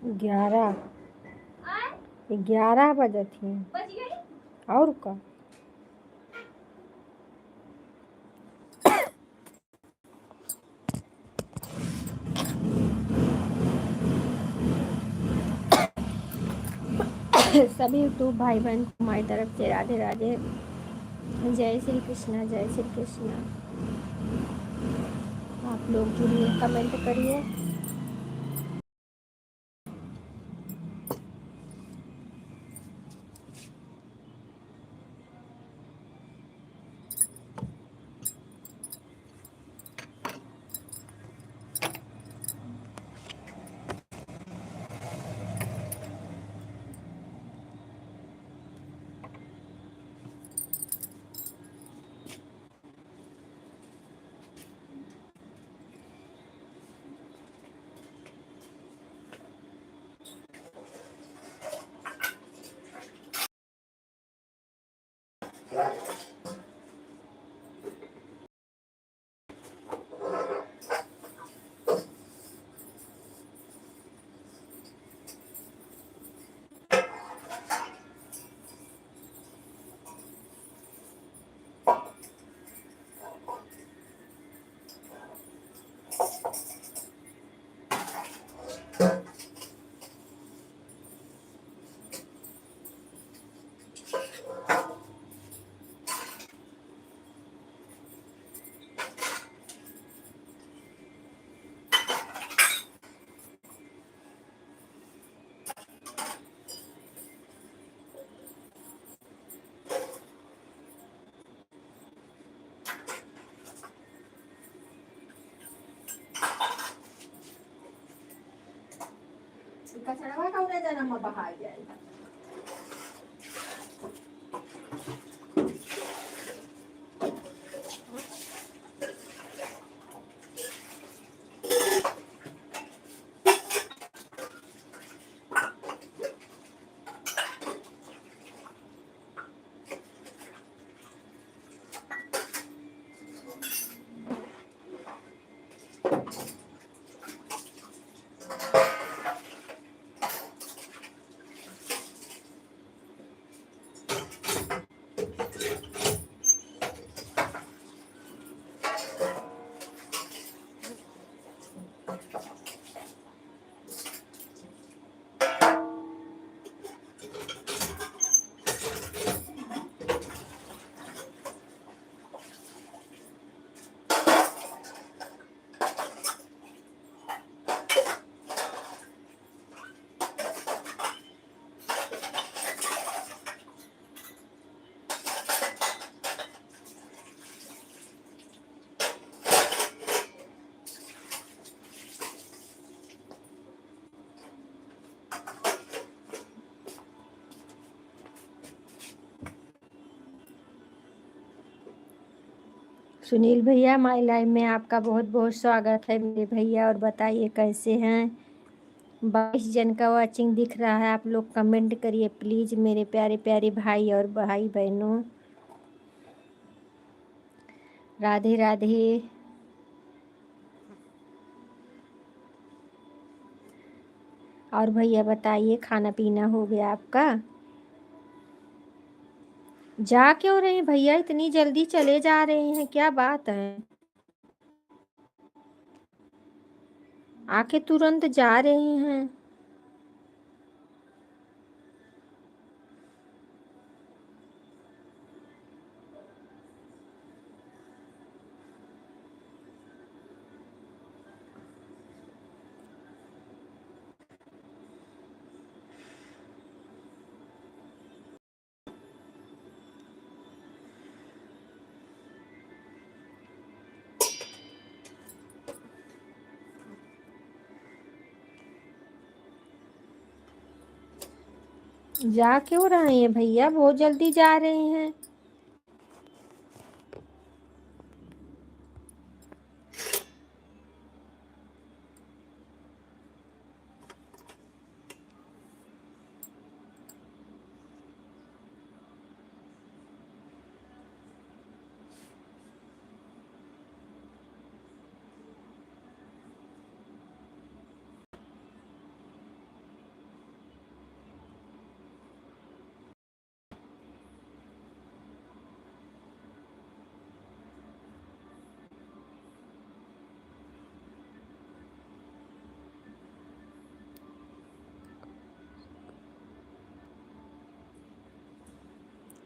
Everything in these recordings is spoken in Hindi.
11 11 बजत ही और का सभी यूट्यूब भाई बहन को हमारी तरफ से राधे राधे। जय श्री कृष्णा, जय श्री कृष्णा। आप लोग जुड़िए, कमेंट करिए। कचरा का उन्हें जन्म बहा जाएगा। सुनील भैया, माय लाइव में आपका बहुत बहुत स्वागत है मेरे भैया। और बताइए कैसे हैं। 22 जन का वाचिंग दिख रहा है। आप लोग कमेंट करिए प्लीज़ मेरे प्यारे प्यारे भाई और भाई बहनों। राधे राधे। और भैया बताइए, खाना पीना हो गया आपका? जा क्यों रहे हैं भैया, इतनी जल्दी चले जा रहे हैं, क्या बात है? आके तुरंत जा रहे हैं। जा क्यों रहे हैं भैया, बहुत जल्दी जा रहे हैं।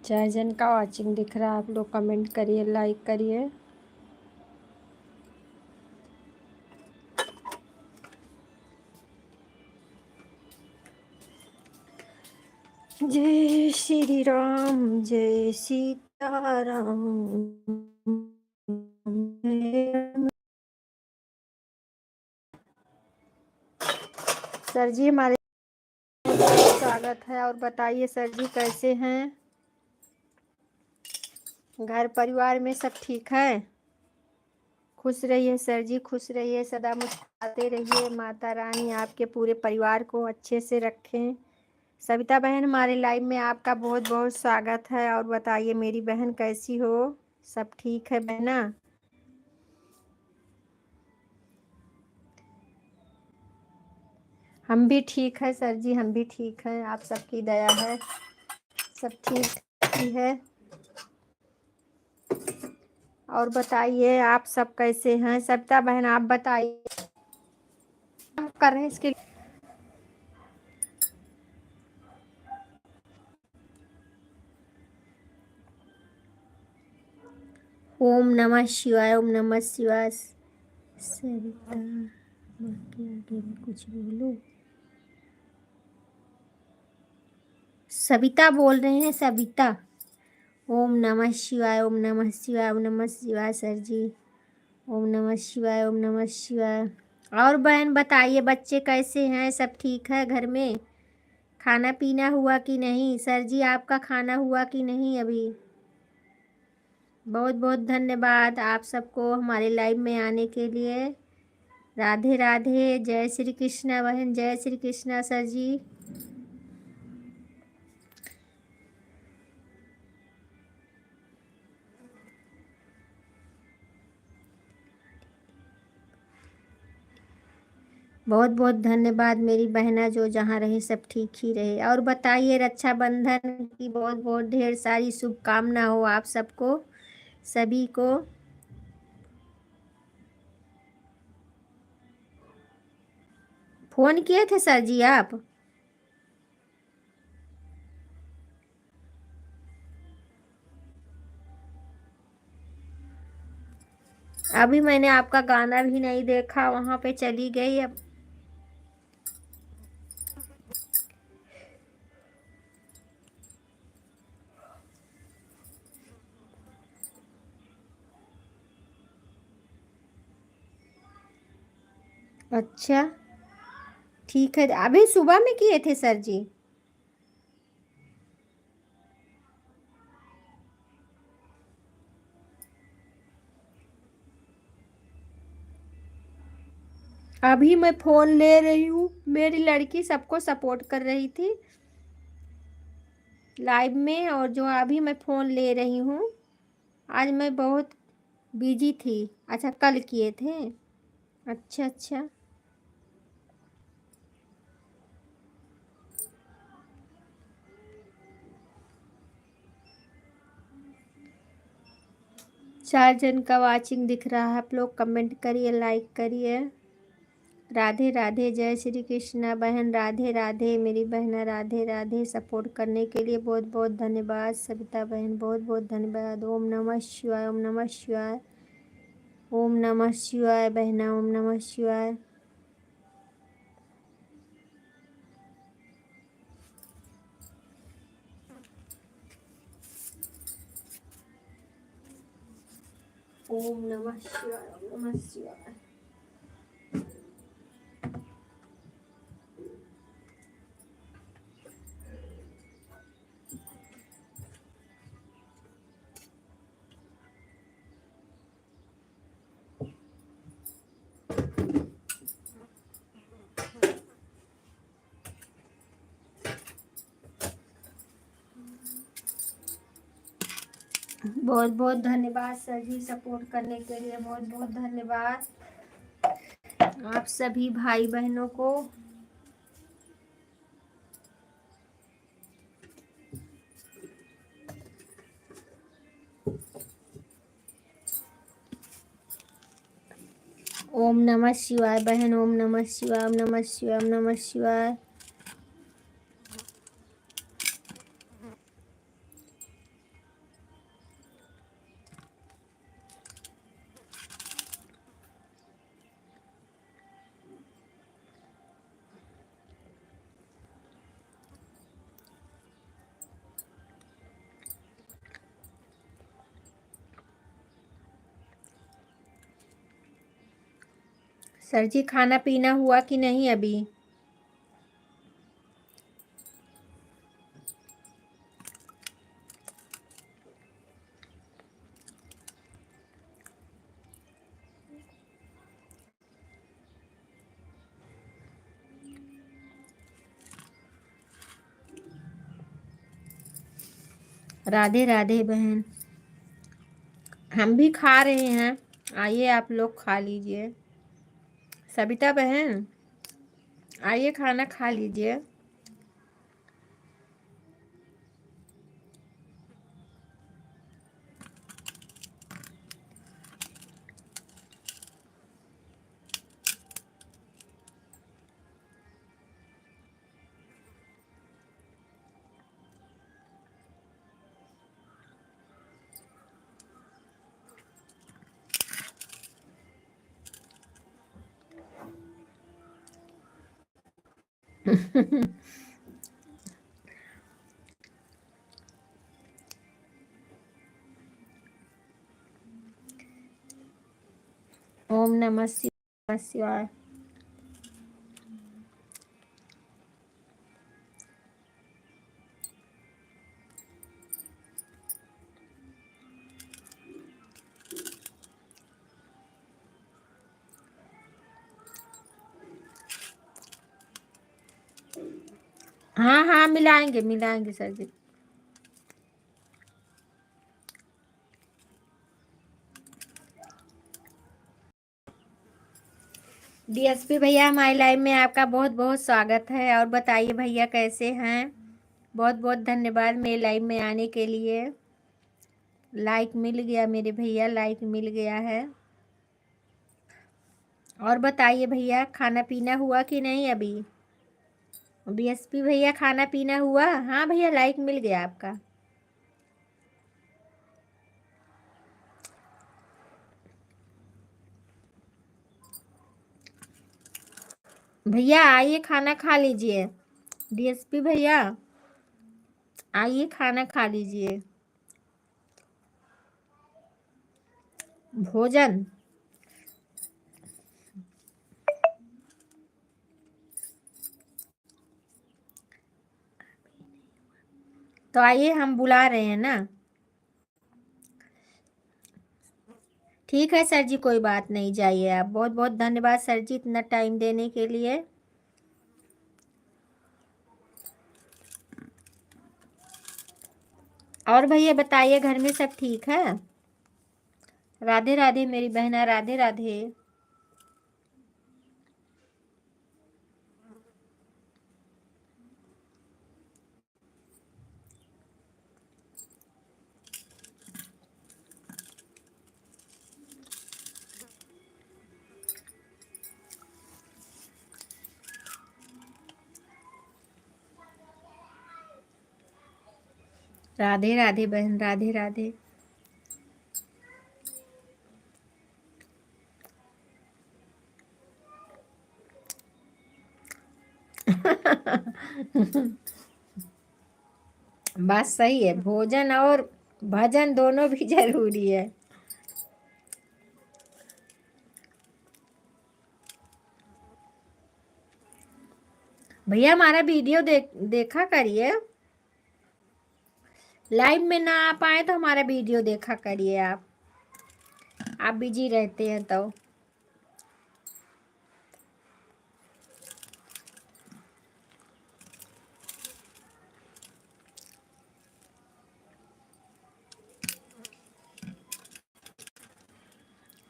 4 जन का वॉचिंग दिख रहा है, आप लोग कमेंट करिए, लाइक करिए। जय श्री राम, जय सीताराम। सर जी हमारे स्वागत है, और बताइए सर जी कैसे हैं? घर परिवार में सब ठीक है? खुश रहिए सर जी, खुश रहिए, सदा मुस्कुराते रहिए। माता रानी आपके पूरे परिवार को अच्छे से रखें। सविता बहन हमारे लाइव में आपका बहुत बहुत स्वागत है। और बताइए मेरी बहन कैसी हो? सब ठीक है बहना? हम भी ठीक है सर जी, हम भी ठीक है, आप सबकी दया है, सब ठीक ही है। और बताइए आप सब कैसे हैं? सविता बहन आप बताइए कर रहे हैं इसके। ओम नमः शिवाय, ओम नमः शिवाय। सविता बाकी आगे में कुछ बोलो। सविता बोल रहे हैं, सविता। ओम नमः शिवाय, ओम नमः शिवाय, ओम नमः शिवाय सर जी। ओम नमः शिवाय, ओम नमः शिवाय। और बहन बताइए बच्चे कैसे हैं? सब ठीक है घर में? खाना पीना हुआ कि नहीं? सर जी आपका खाना हुआ कि नहीं अभी? बहुत बहुत धन्यवाद आप सबको हमारे लाइव में आने के लिए। राधे राधे, जय श्री कृष्णा बहन, जय श्री कृष्णा सर जी। बहुत बहुत धन्यवाद मेरी बहना, जो जहाँ रहे सब ठीक ही रहे। और बताइए रक्षाबंधन की बहुत बहुत ढेर सारी शुभकामना हो आप सबको, सभी को। फोन किए थे सर जी आप? अभी मैंने आपका गाना भी नहीं देखा, वहाँ पे चली गई अब। अच्छा ठीक है, अभी सुबह में किए थे सर जी? अभी मैं फ़ोन ले रही हूँ, मेरी लड़की सबको सपोर्ट कर रही थी लाइव में, और जो अभी मैं फ़ोन ले रही हूँ। आज मैं बहुत बिजी थी। अच्छा कल किए थे? अच्छा अच्छा। 4 जन का वॉचिंग दिख रहा है, आप लोग कमेंट करिए, लाइक करिए। राधे राधे, जय श्री कृष्णा बहन, राधे राधे मेरी बहना, राधे राधे। सपोर्ट करने के लिए बहुत बहुत धन्यवाद सविता बहन, बहुत बहुत धन्यवाद। ओम नमः शिवाय, ओम नमः शिवाय, ओम नमः शिवाय बहना, ओम नमः शिवाय। ओम नमः शिवाय, ओम नमः शिवाय। बहुत बहुत धन्यवाद सर जी, सपोर्ट करने के लिए बहुत बहुत धन्यवाद आप सभी भाई बहनों को। ओम नमः शिवाय बहन, ओम नमः शिवाय, ओम नमः शिवाय, ओम नमः शिवाय। सर जी खाना पीना हुआ कि नहीं अभी? राधे राधे बहन। हम भी खा रहे हैं, आइए आप लोग खा लीजिए। सबिता बहन आइए खाना खा लीजिए। ओम नमः शिवाय। हाँ हाँ मिलाएंगे मिलाएंगे सर जी। डीएसपी भैया हमारी लाइव में आपका बहुत बहुत स्वागत है। और बताइए भैया कैसे हैं? बहुत बहुत धन्यवाद मेरे लाइव में आने के लिए। लाइक मिल गया मेरे भैया, लाइक मिल गया है। और बताइए भैया खाना पीना हुआ कि नहीं अभी? डीएसपी भैया खाना पीना हुआ? हाँ भैया लाइक मिल गया आपका। भैया आइए खाना खा लीजिए। डीएसपी भैया आइए खाना खा लीजिए। भोजन तो आइए, हम बुला रहे हैं ना। ठीक है सर जी, कोई बात नहीं, जाइए आप। बहुत बहुत धन्यवाद सर जी इतना टाइम देने के लिए। और भैया बताइए घर में सब ठीक है? राधे राधे मेरी बहना, राधे राधे। राधे राधे बहन, राधे राधे। बात सही है, भोजन और भजन दोनों भी जरूरी है। भैया हमारा वीडियो देखा करिए। लाइव में ना आ पाए तो हमारा वीडियो देखा करिए आप बिजी रहते हैं तो।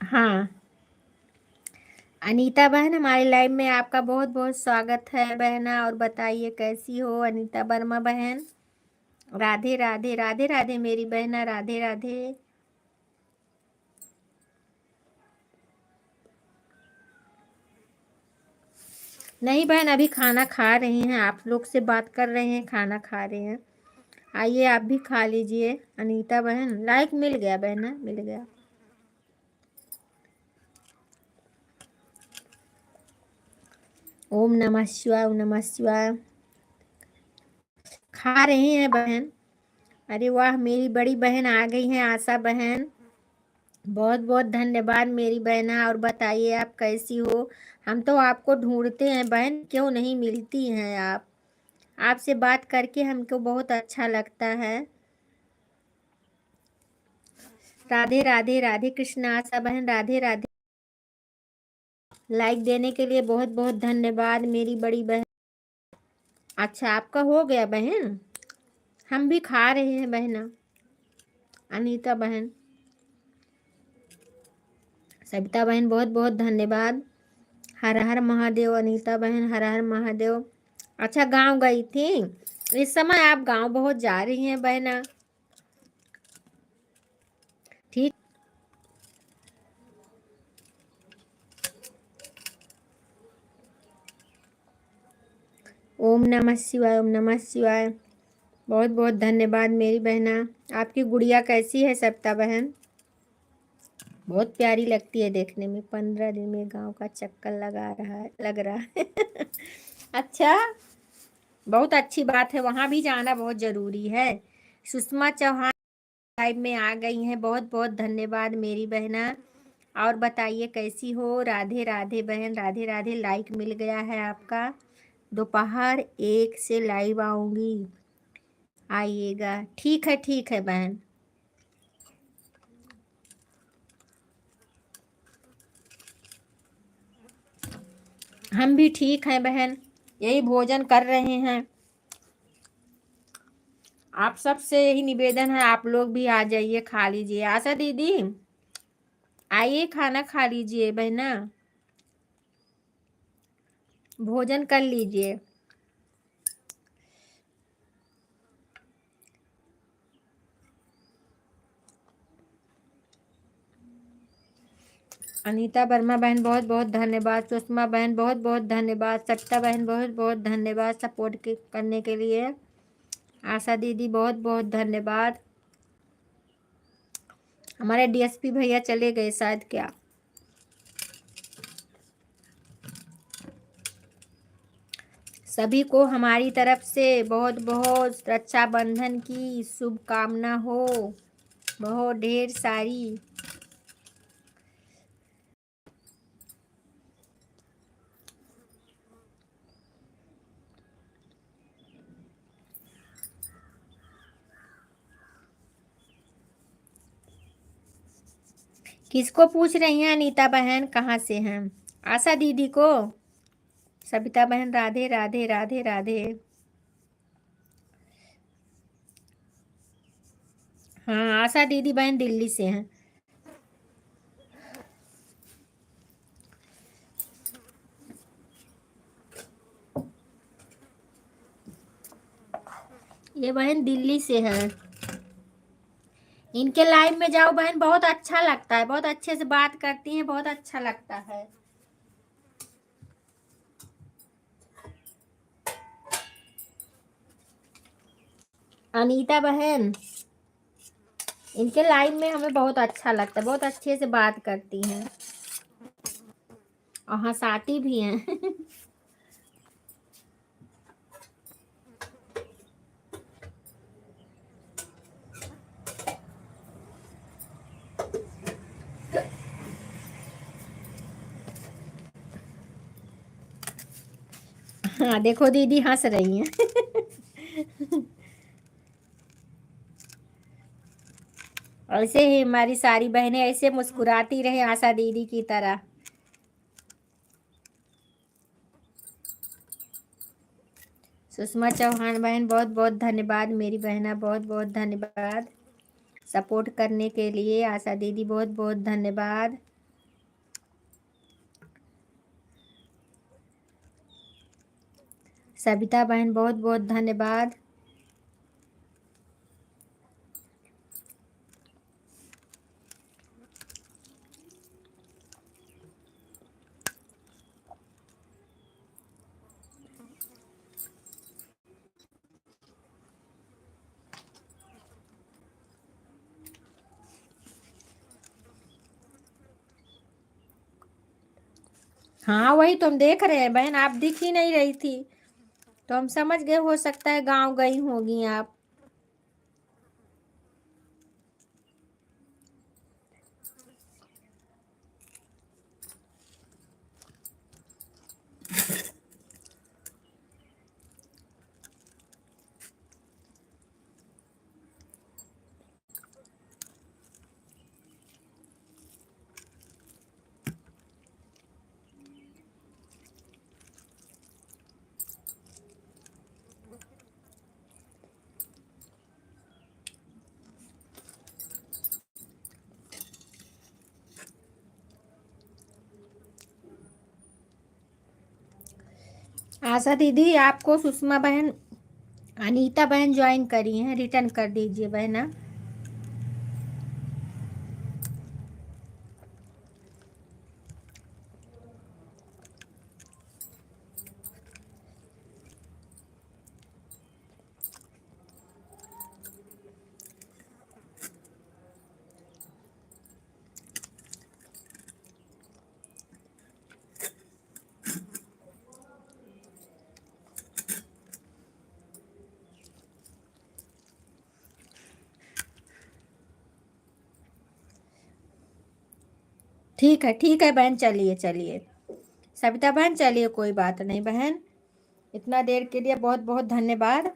हाँ अनीता बहन हमारे लाइव में आपका बहुत बहुत स्वागत है बहना। और बताइए कैसी हो अनीता वर्मा बहन? राधे राधे, राधे राधे मेरी बहना, राधे राधे। नहीं बहन, अभी खाना खा रहे हैं, आप लोग से बात कर रहे हैं, खाना खा रहे हैं। आइए आप भी खा लीजिए। अनीता बहन लाइक मिल गया बहना, मिल गया। ओम नमः शिवाय, ओम नमः शिवाय। खा रहे हैं बहन। अरे वाह, मेरी बड़ी बहन आ गई हैं, आशा बहन। बहुत बहुत धन्यवाद मेरी बहना। और बताइए आप कैसी हो? हम तो आपको ढूंढते हैं बहन, क्यों नहीं मिलती हैं आप? आपसे बात करके हमको बहुत अच्छा लगता है। राधे राधे, राधे कृष्ण आशा बहन, राधे राधे। लाइक देने के लिए बहुत बहुत धन्यवाद मेरी बड़ी बहन। अच्छा, आपका हो गया बहन? हम भी खा रहे हैं बहना। अनीता बहन, सविता बहन, बहुत बहुत धन्यवाद। हर हर महादेव। अनीता बहन, हर हर महादेव। अच्छा, गांव गई थी? इस समय आप गांव बहुत जा रही हैं बहना। ठीक। ओम नमः शिवाय, ओम नमः शिवाय। बहुत बहुत धन्यवाद मेरी बहना। आपकी गुड़िया कैसी है सविता बहन? बहुत प्यारी लगती है देखने में। 15 दिन में गांव का चक्कर लग रहा है। अच्छा, बहुत अच्छी बात है, वहां भी जाना बहुत जरूरी है। सुषमा चौहान लाइव में आ गई हैं, बहुत बहुत धन्यवाद मेरी बहना। और बताइए कैसी हो? राधे राधे बहन, राधे राधे। लाइक मिल गया है आपका। दोपहर 1 से लाइव आऊंगी, आइएगा। ठीक है बहन। हम भी ठीक हैं बहन, यही भोजन कर रहे हैं। आप सबसे यही निवेदन है, आप लोग भी आ जाइए, खा लीजिए। आशा दीदी, आइए खाना खा लीजिए बहना, भोजन कर लीजिए। अनीता वर्मा बहन, बहुत बहुत धन्यवाद। सुषमा बहन, बहुत बहुत धन्यवाद। सविता बहन, बहुत बहुत धन्यवाद करने के लिए। आशा दीदी, बहुत बहुत धन्यवाद। हमारे डीएसपी भैया चले गए शायद, क्या? सभी को हमारी तरफ से बहुत बहुत रक्षाबंधन की शुभकामना हो, बहुत ढेर सारी। किसको पूछ रही हैं अनीता बहन, कहाँ से हैं? आशा दीदी को? सविता बहन, राधे राधे, राधे राधे। हाँ, आशा दीदी बहन दिल्ली से हैं। ये बहन दिल्ली से है। इनके लाइव में जाओ बहन, बहुत अच्छा लगता है, बहुत अच्छे से बात करती हैं, बहुत अच्छा लगता है। अनीता बहन, इनके लाइव में हमें बहुत अच्छा लगता है, बहुत अच्छे से बात करती हैं और हंसाती भी हैं। हाँ देखो दीदी हंस रही हैं। ऐसे ही हमारी सारी बहनें ऐसे मुस्कुराती रहे आशा दीदी की तरह। सुषमा चौहान बहन, बहुत बहुत धन्यवाद मेरी बहना, बहुत बहुत धन्यवाद सपोर्ट करने के लिए। आशा दीदी, बहुत बहुत धन्यवाद। सविता बहन, बहुत बहुत धन्यवाद। हाँ वही तो हम देख रहे हैं बहन, आप दिख ही नहीं रही थी, तो हम समझ गए हो सकता है गांव गई होगी आप। आशा दीदी आपको सुषमा बहन अनीता बहन ज्वाइन करी हैं, रिटर्न कर दीजिए बहना। ठीक है बहन, चलिए चलिए सविता बहन, चलिए कोई बात नहीं बहन, इतना देर के लिए बहुत बहुत धन्यवाद।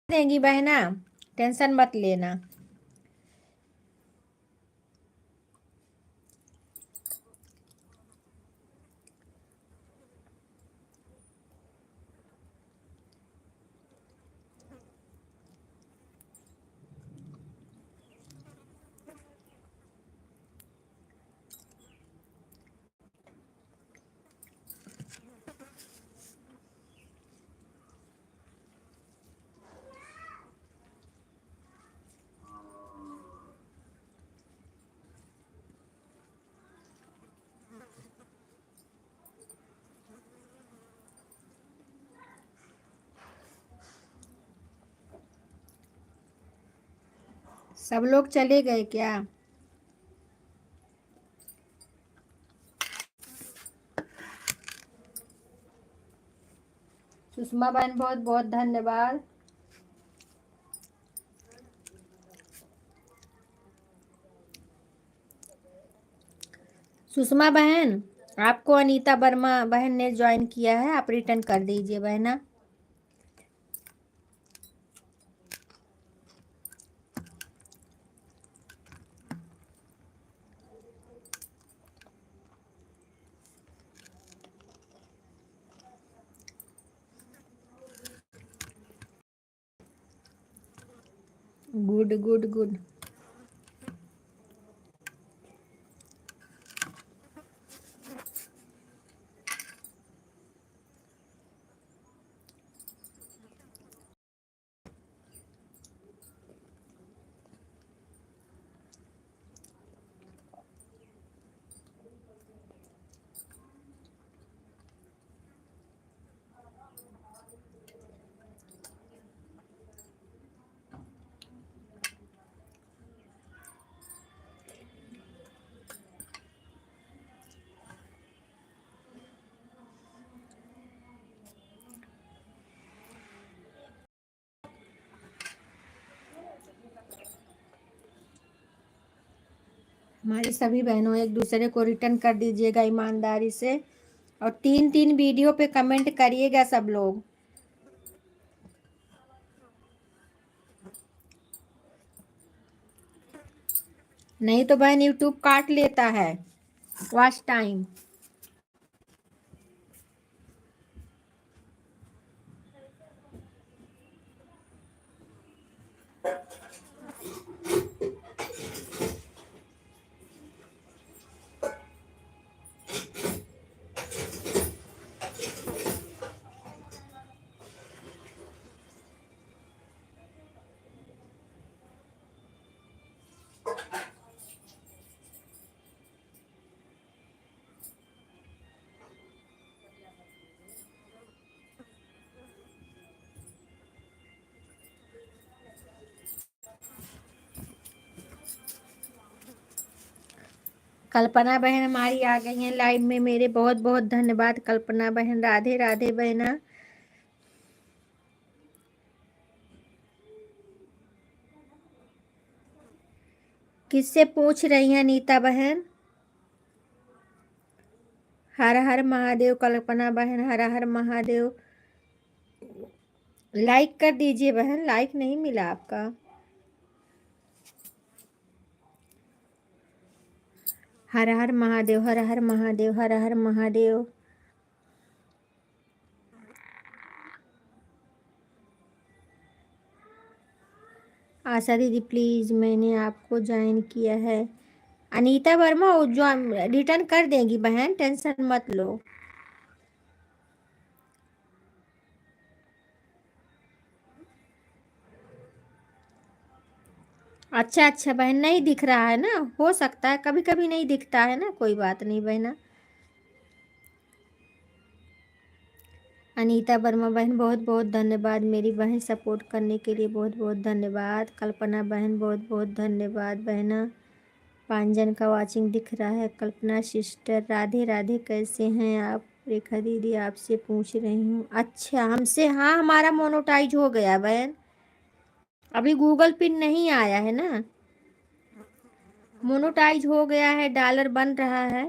देंगी बहना, टेंशन मत लेना। सब लोग चले गए क्या? सुषमा बहन बहुत बहुत धन्यवाद। सुषमा बहन आपको अनीता वर्मा बहन ने ज्वाइन किया है, आप रिटर्न कर दीजिए बहना। Good good good. हमारी सभी बहनों एक दूसरे को रिटर्न कर दीजिएगा ईमानदारी से, और 3-3 वीडियो पे कमेंट करिएगा सब लोग। नहीं तो बहन यूट्यूब काट लेता है वॉच टाइम। कल्पना बहन हमारी आ गई हैं लाइव में, मेरे बहुत बहुत धन्यवाद कल्पना बहन। राधे राधे बहना। किससे पूछ रही हैं नीता बहन? हर हर महादेव कल्पना बहन, हर हर महादेव। लाइक कर दीजिए बहन, लाइक नहीं मिला आपका। हर हर महादेव, हर हर महादेव, हर हर महादेव। आशा दीदी प्लीज़, मैंने आपको ज्वाइन किया है। अनीता वर्मा वो जो रिटर्न कर देंगी बहन, टेंशन मत लो। अच्छा अच्छा बहन, नहीं दिख रहा है ना, हो सकता है कभी कभी नहीं दिखता है ना, कोई बात नहीं बहना। अनीता वर्मा बहन बहुत बहुत धन्यवाद, मेरी बहन सपोर्ट करने के लिए बहुत बहुत धन्यवाद। कल्पना बहन बहुत बहुत धन्यवाद बहना। पांजन का वाचिंग दिख रहा है। कल्पना सिस्टर राधे राधे, कैसे हैं आप? रेखा दीदी आपसे पूछ रही हूँ। अच्छा हमसे, हाँ हमारा मोनोटाइज हो गया बहन, अभी गूगल पिन नहीं आया है ना, मोनोटाइज हो गया है, डॉलर बन रहा है।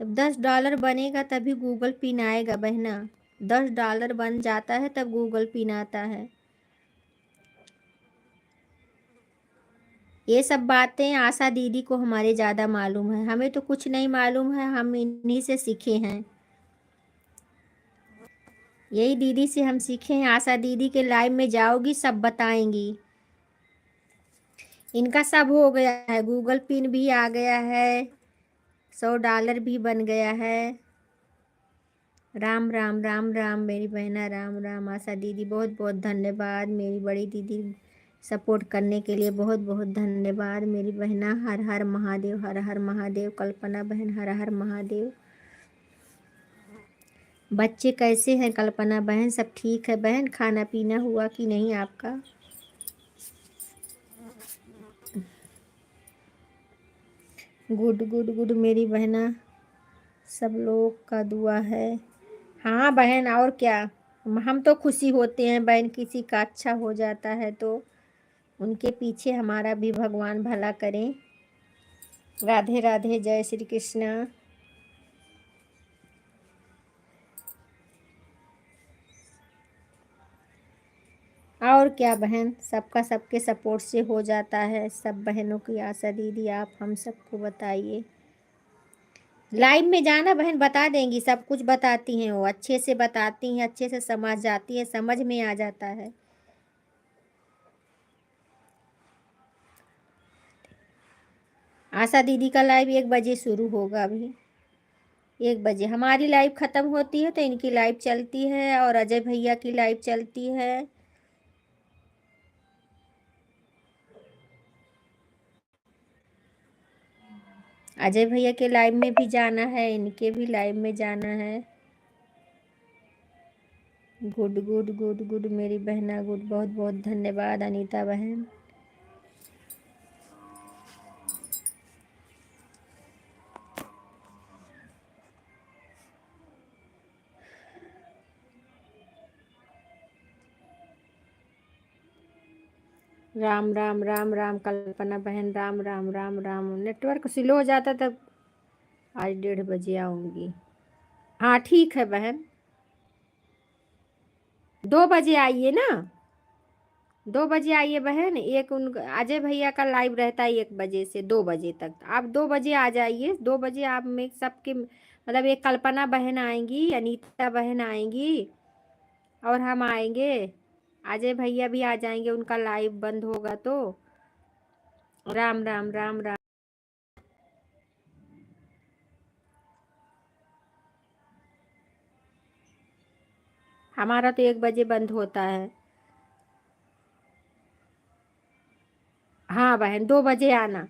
जब $10 बनेगा तभी गूगल पिन आएगा बहना। $10 बन जाता है तब गूगल पिन आता है। ये सब बातें आशा दीदी को हमारे ज़्यादा मालूम है, हमें तो कुछ नहीं मालूम है, हम इन्हीं से सीखे हैं। यही दीदी से हम सीखे हैं। आशा दीदी के लाइव में जाओगी सब बताएंगी। इनका सब हो गया है, गूगल पिन भी आ गया है, $100 भी बन गया है। राम राम राम राम मेरी बहना, राम राम। आशा दीदी बहुत बहुत धन्यवाद, मेरी बड़ी दीदी सपोर्ट करने के लिए बहुत बहुत धन्यवाद मेरी बहना। हर हर महादेव, हर हर महादेव। कल्पना बहन हर हर महादेव। बच्चे कैसे हैं कल्पना बहन? सब ठीक है बहन। खाना पीना हुआ कि नहीं आपका? गुड गुड गुड मेरी बहना, सब लोग का दुआ है। हाँ बहन, और क्या, हम तो खुशी होते हैं बहन, किसी का अच्छा हो जाता है तो उनके पीछे हमारा भी भगवान भला करें। राधे राधे, जय श्री कृष्ण। और क्या बहन, सबका सबके सपोर्ट से हो जाता है। सब बहनों की आशा दीदी आप हम सबको बताइए। लाइव में जाना बहन, बता देंगी, सब कुछ बताती हैं वो, अच्छे से बताती हैं, अच्छे से समझ जाती है, समझ में आ जाता है। आशा दीदी का लाइव 1 बजे शुरू होगा अभी। 1 बजे हमारी लाइव ख़त्म होती है तो इनकी लाइव चलती है, और अजय भैया की लाइव चलती है। अजय भैया के लाइव में भी जाना है, इनके भी लाइव में जाना है। गुड गुड गुड गुड मेरी बहना, गुड, बहुत बहुत धन्यवाद अनीता बहन। राम राम राम राम कल्पना बहन, राम राम राम राम। नेटवर्क स्लो हो जाता तब आज 1:30 बजे आऊँगी। हाँ ठीक है बहन, 2 बजे आइए ना, 2 बजे आइए बहन। एक उन अजय भैया का लाइव रहता है 1 बजे से 2 बजे तक, आप 2 बजे आ जाइए। 2 बजे आप में सबके मतलब एक कल्पना बहन आएंगी, अनीता बहन आएंगी, और हम आएंगे, अजय भैया भी आ जाएंगे, उनका लाइव बंद होगा तो। राम राम राम राम। हमारा तो 1 बजे बंद होता है। हाँ बहन, 2 बजे आना।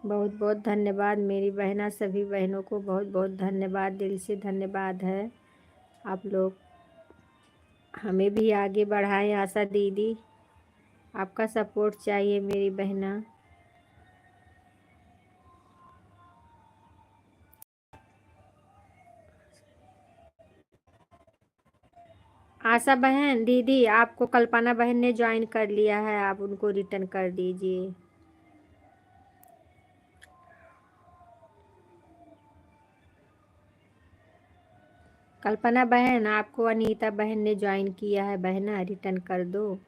बहुत बहुत धन्यवाद मेरी बहना, सभी बहनों को बहुत बहुत धन्यवाद, दिल से धन्यवाद है। आप लोग हमें भी आगे बढ़ाएं। आशा दीदी आपका सपोर्ट चाहिए मेरी बहना। आशा बहन दीदी, आपको कल्पना बहन ने ज्वाइन कर लिया है, आप उनको रिटर्न कर दीजिए। कल्पना बहन, आपको अनीता बहन ने ज्वाइन किया है बहना, रिटर्न कर दो।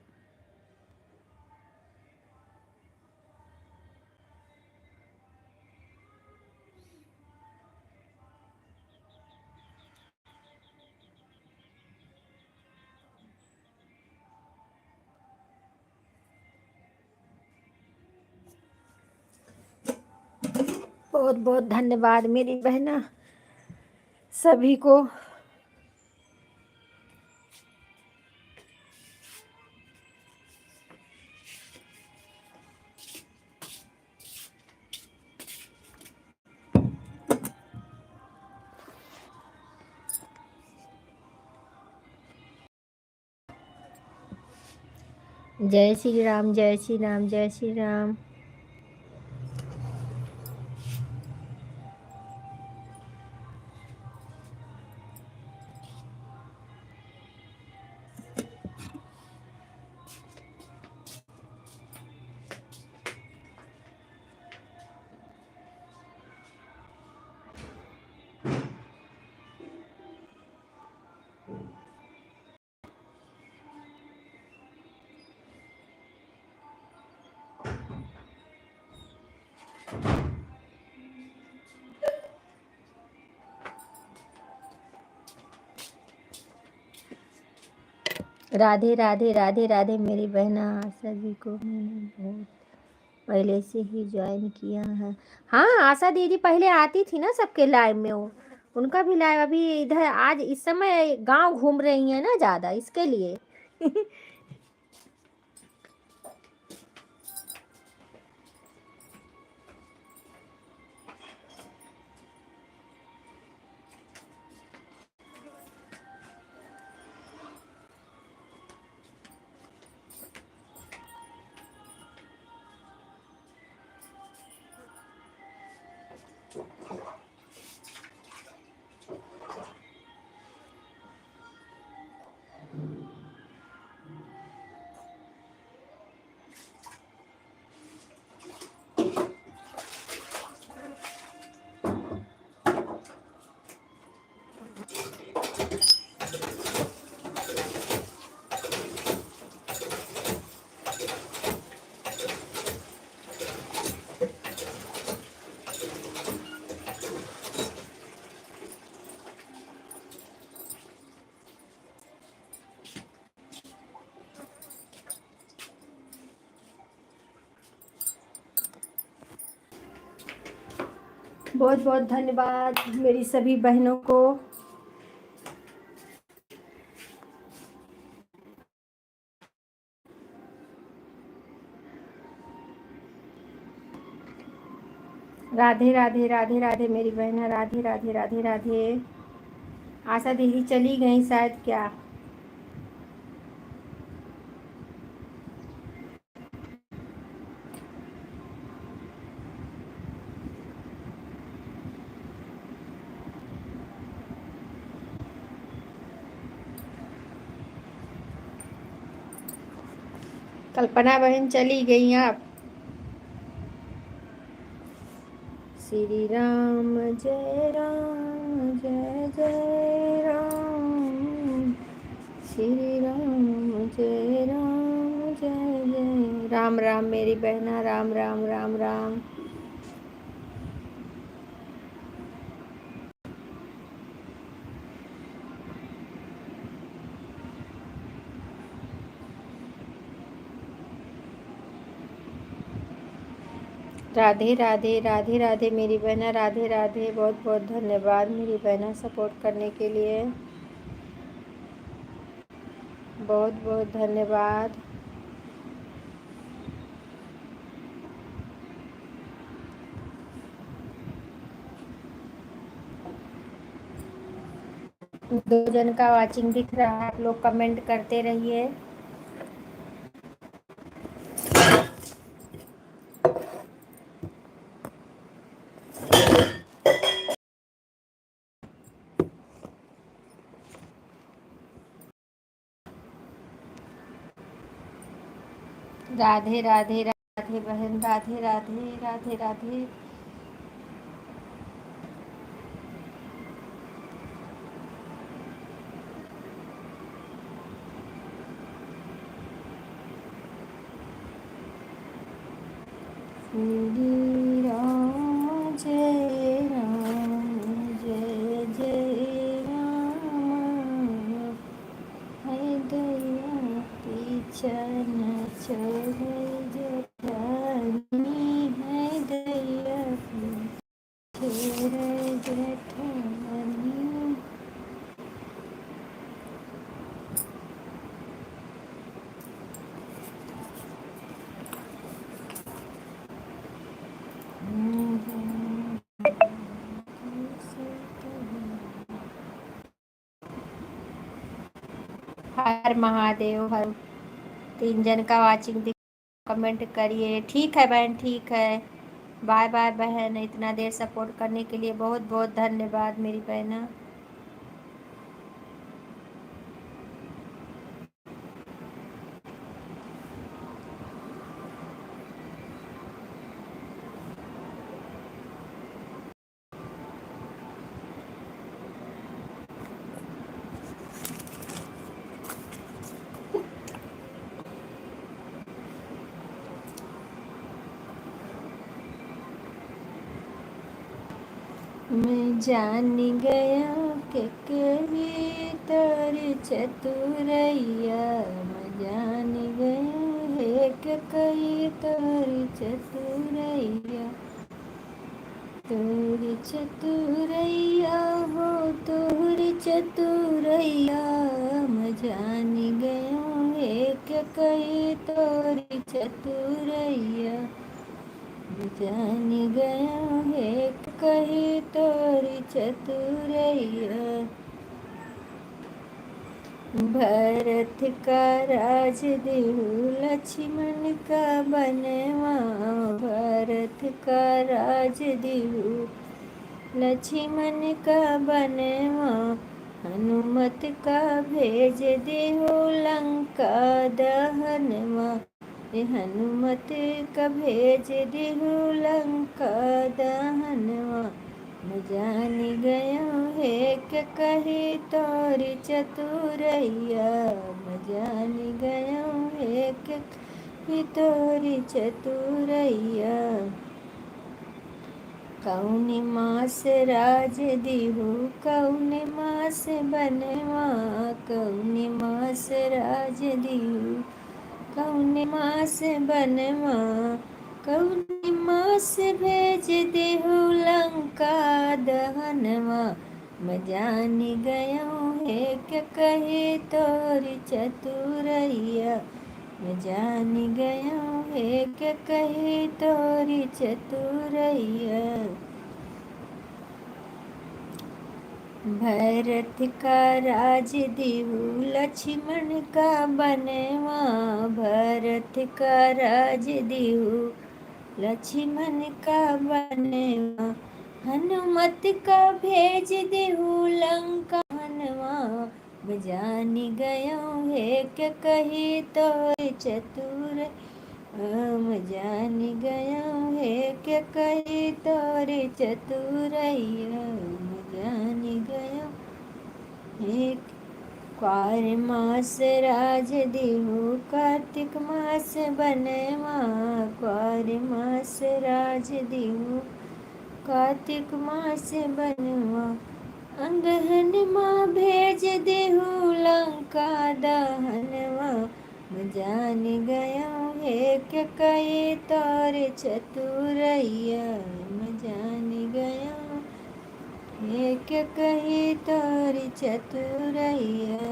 बहुत बहुत धन्यवाद मेरी बहना सभी को। जय श्री राम, जय श्री राम, जय श्री राम। राधे राधे राधे राधे मेरी बहना आशा जी को मैंने बहुत पहले से ही ज्वाइन किया है। हाँ, आशा दीदी पहले आती थी ना सबके लाइव में, वो उनका भी लाइव अभी इधर आज इस समय गांव घूम रही है ना ज़्यादा, इसके लिए। बहुत बहुत धन्यवाद मेरी सभी बहनों को। राधे राधे राधे राधे मेरी बहना, राधे राधे राधे राधे। आशा दीदी चली गई शायद क्या। कल्पना बहन चली गई आप। श्री राम जय राम जय जय राम, श्री राम जय राम जय जय राम। राम मेरी बहना, राम राम राम राम। राधे राधे राधे राधे मेरी बहना, राधे राधे। बहुत बहुत धन्यवाद मेरी बहना सपोर्ट करने के लिए, बहुत बहुत धन्यवाद। दो जन का वाचिंग दिख रहा है, आप लोग कमेंट करते रहिए। राधे राधे राधे बहन, राधे राधे राधे राधे। श्री राम जय राम जय जय राम, है दया पीछा न छोड़े। हर महादेव। हर 3 जन का वाचिंग दिख, कमेंट करिए। ठीक है बहन, ठीक है। बाय बाय बहन, इतना देर सपोर्ट करने के लिए बहुत बहुत धन्यवाद मेरी बहना। मैं जान गया कि कभी तेरी चतुरैया, मैं जान गया है कि कहीं तेरी चतुरैया, तेरी चतुरैया हो, तेरी चतुरैया, मैं जान गया है कि कहीं तेरी चतुरैया, जान गया है कहीं तोरी चतुरैया। भरत का राज देहु, लक्ष्मण का बनवा, भरत का राज देहु, लक्ष्मण का बनवा, हनुमत का भेज देहु लंका दहनवा, हनुमत का भेज देहु लंका दहनवा, मैं जान गया है कि कही तोरी चतुरैया, मैं जान गया है कि कही तोरी चतुरैया। कौन मास राज दिहु, कौन मास बनवा, कौन मास राज दिहु, कौन मास बनवा, कौन मास भेज देहु लंका दहनवा, मैं जान गया है कि कही तोरी चतुरैया, मैं जान गया है कि कही तोरी चतुरैया। भरत का राज दिहु, लक्ष्मण का बनवा, भरत का राज दिहु, लक्ष्मण का बनवा, हनुमत का भेज देहु लंका हनवा, मैं जान गया है कि कही तोरी चतुर, मैं जान गया है कि कही तोरी चतुरैया, मैं जान गया एक। क्वार मास राज देहु, कार्तिक मास बनवा, क्वार मास राज देहु, कार्तिक मास बनवा, अंगहन माँ भेज देहु लंका दहनवा, मैं जान गया है कि कही तोरी चतुरैया, मैं जान गया है कि कही तोरी चतुरैया,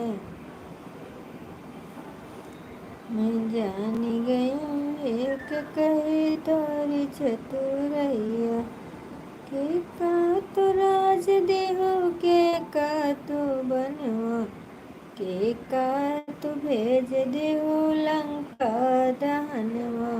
मैं जान गया है कि कही तोरी चतुरैया। के का तो राज देहु, के का तो बनवा, के का तो भेज देहु लंका दहनवा,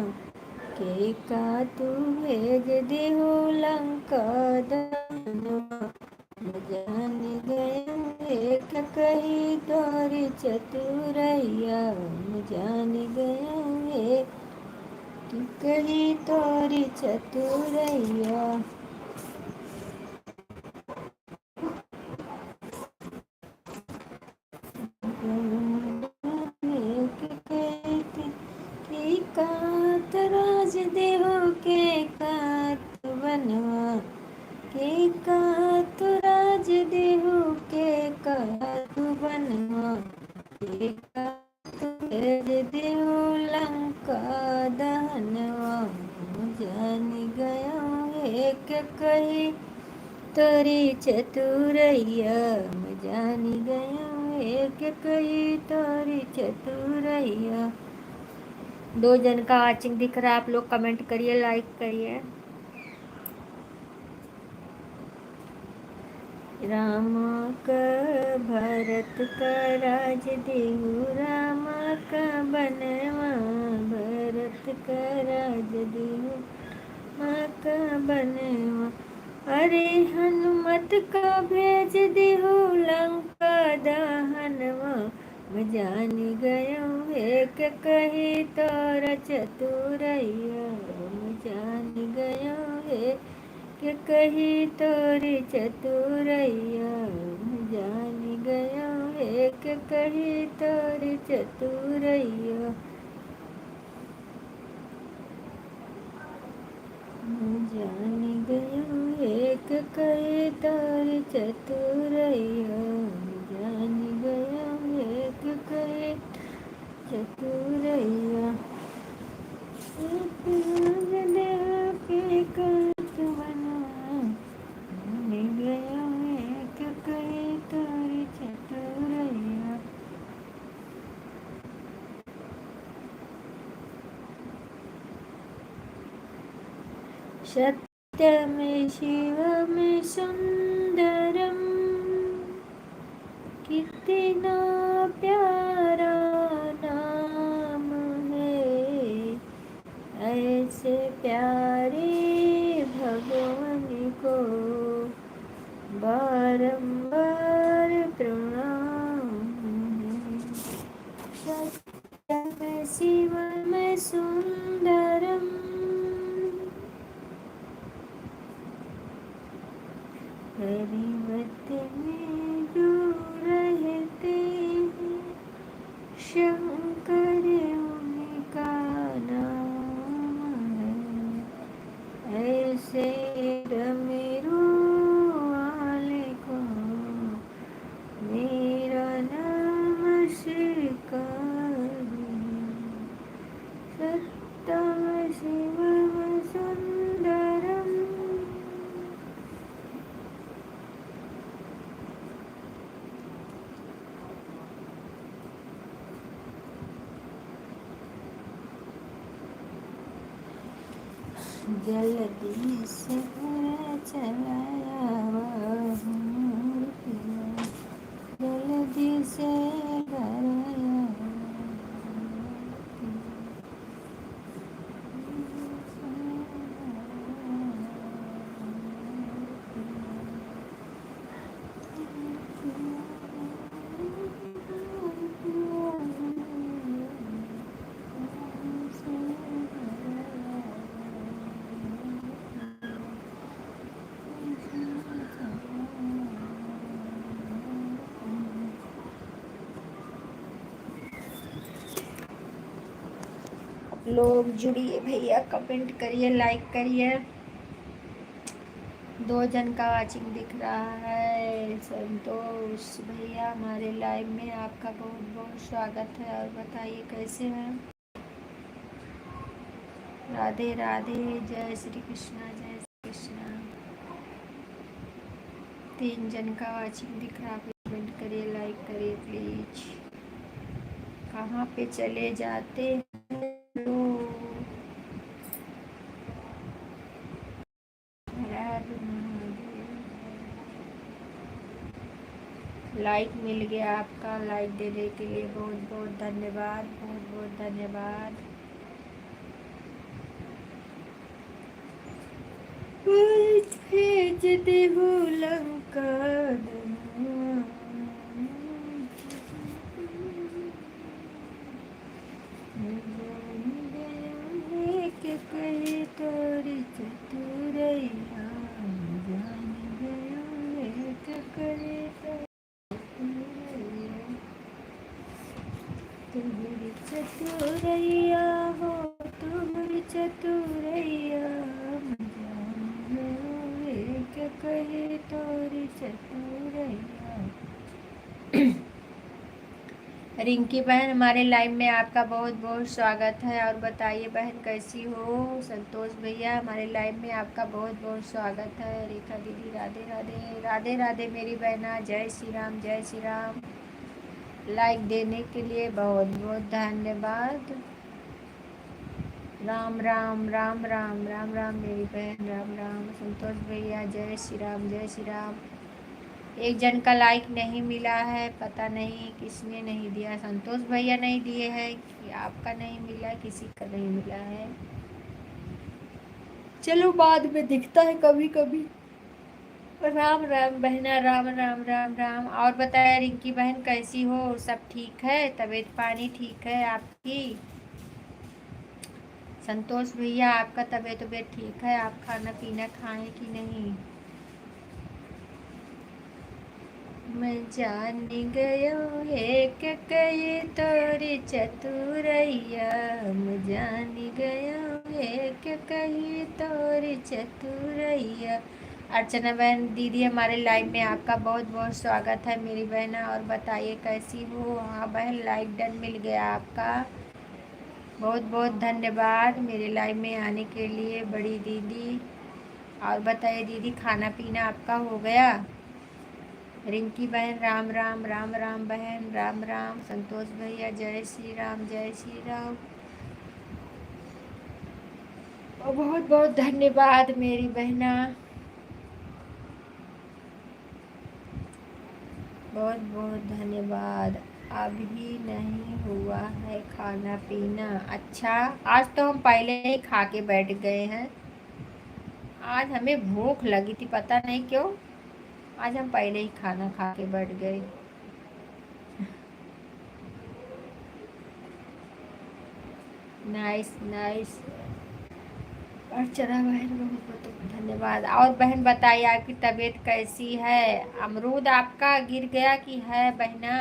के का तो भेज देहु लंका दहनवा, मैं जान गया है कि कही तोरी चतुरैया, मैं जान गया है कि कही तोरी चतुरैया। के कात राज देहु, के कात बनवा, के कात राज देहु, के कात बनवा, के कात भेज देहु लंका दहनवा, जान गया है कि कही तोरी चतुरैया, मैं जान गया है कि कही तोरी चतुरैया। 2 जन का वाचिंग दिख रहा है, आप लोग कमेंट करिए, लाइक करिए। राम का भरत का राज देहु, राम का बनवा भरत का राज देहु, माँ का बनवा। अरे हनुमत का भेज देहु, लंका दहनवा। मैं जान गयो एक कही तोर चतुरैया, मैं जान गयो एक के कही तोरी चतुरैया, जान गया एक कही तोरी चतुरैया, जान गया एक कही तोरी चतुरैया, जान गया एक कही चतुरैया। के कांत बनवा, जान गया एक कही तोरी चतुरैया। सत्यमे शिवमे सुंदरम, कितना प्यारा नाम है। ऐसे प्यारे भगवान को बारंबार प्रणाम है। सत्यमे शिवमे सुंदरम, हरिवत में जो रहते हैं, शंकर उनका नाम है। ऐसे डमरू वाले को मेरा नमस्कार है। सत्यम शिवम सुंदरम, जल्दी से चलाया मूर्तियाँ, जल्दी से कराया। लोग जुड़िए भैया, कमेंट करिए, लाइक करिए। 2 जन का वाचिंग दिख रहा है। संतोष भैया हमारे लाइव में आपका बहुत बहुत स्वागत है, और बताइए कैसे हैं। राधे राधे, जय श्री कृष्णा, जय श्री कृष्णा। 3 जन का वाचिंग दिख रहा है, कमेंट करिए, लाइक करिए प्लीज। कहाँ पे चले जाते हैं लोग। लाइक मिल गया आपका, लाइक देने के लिए बहुत बहुत धन्यवाद, बहुत बहुत धन्यवाद। भेज देहु लंका के कही तोरी चतुरैया, जान गया एक कही तुम्हारी चतुरैया हो, तुम्हारी चतुरैया, एक कहे तोरी चतुरैया। रिंकी बहन हमारे लाइव में आपका बहुत बहुत स्वागत है, और बताइए बहन कैसी हो। संतोष भैया हमारे लाइव में आपका बहुत बहुत स्वागत है। रेखा दीदी राधे राधे, राधे राधे मेरी बहना, जय श्री राम, जय श्री राम। लाइक देने के लिए बहुत बहुत धन्यवाद। राम राम राम राम राम राम मेरी बहन, राम राम। संतोष भैया जय श्री राम, जय श्री राम। एक जन का लाइक नहीं मिला है, पता नहीं किसने नहीं दिया। संतोष भैया नहीं दिए हैं कि आपका नहीं मिला, किसी का नहीं मिला है। चलो बाद में दिखता है कभी कभी। राम राम बहना, राम राम राम राम। और बताया रिंकी बहन कैसी हो? सब ठीक है? तबीयत पानी ठीक है आपकी? संतोष भैया आपका तबीयत ठीक है? आप खाना पीना खाएं कि नहीं? मैं जान गयो एक कई तोरी चतुरैया, मैं जान गयो एक कई तोरी चतुरैया। अर्चना बहन दीदी हमारे लाइव में आपका बहुत बहुत स्वागत है मेरी बहना। और बताइए कैसी हो? हाँ बहन, लाइक डन मिल गया आपका, बहुत बहुत धन्यवाद मेरे लाइव में आने के लिए बड़ी दीदी। और बताइए दीदी, खाना पीना आपका हो गया? रिंकी बहन राम राम, राम राम बहन, राम राम। संतोष भैया जय श्री राम, जय श्री राम। और बहुत बहुत धन्यवाद मेरी बहना, बहुत बहुत धन्यवाद। अभी नहीं हुआ है खाना पीना? अच्छा, आज तो हम पहले ही खा के बैठ गए हैं। आज हमें भूख लगी थी, पता नहीं क्यों। आज हम पहले ही खाना खा के बैठ गए। Nice nice. अर्चना बहन बहुत बहुत धन्यवाद। और बहन बताइए आपकी तबीयत कैसी है? अमरूद आपका गिर गया कि है बहना?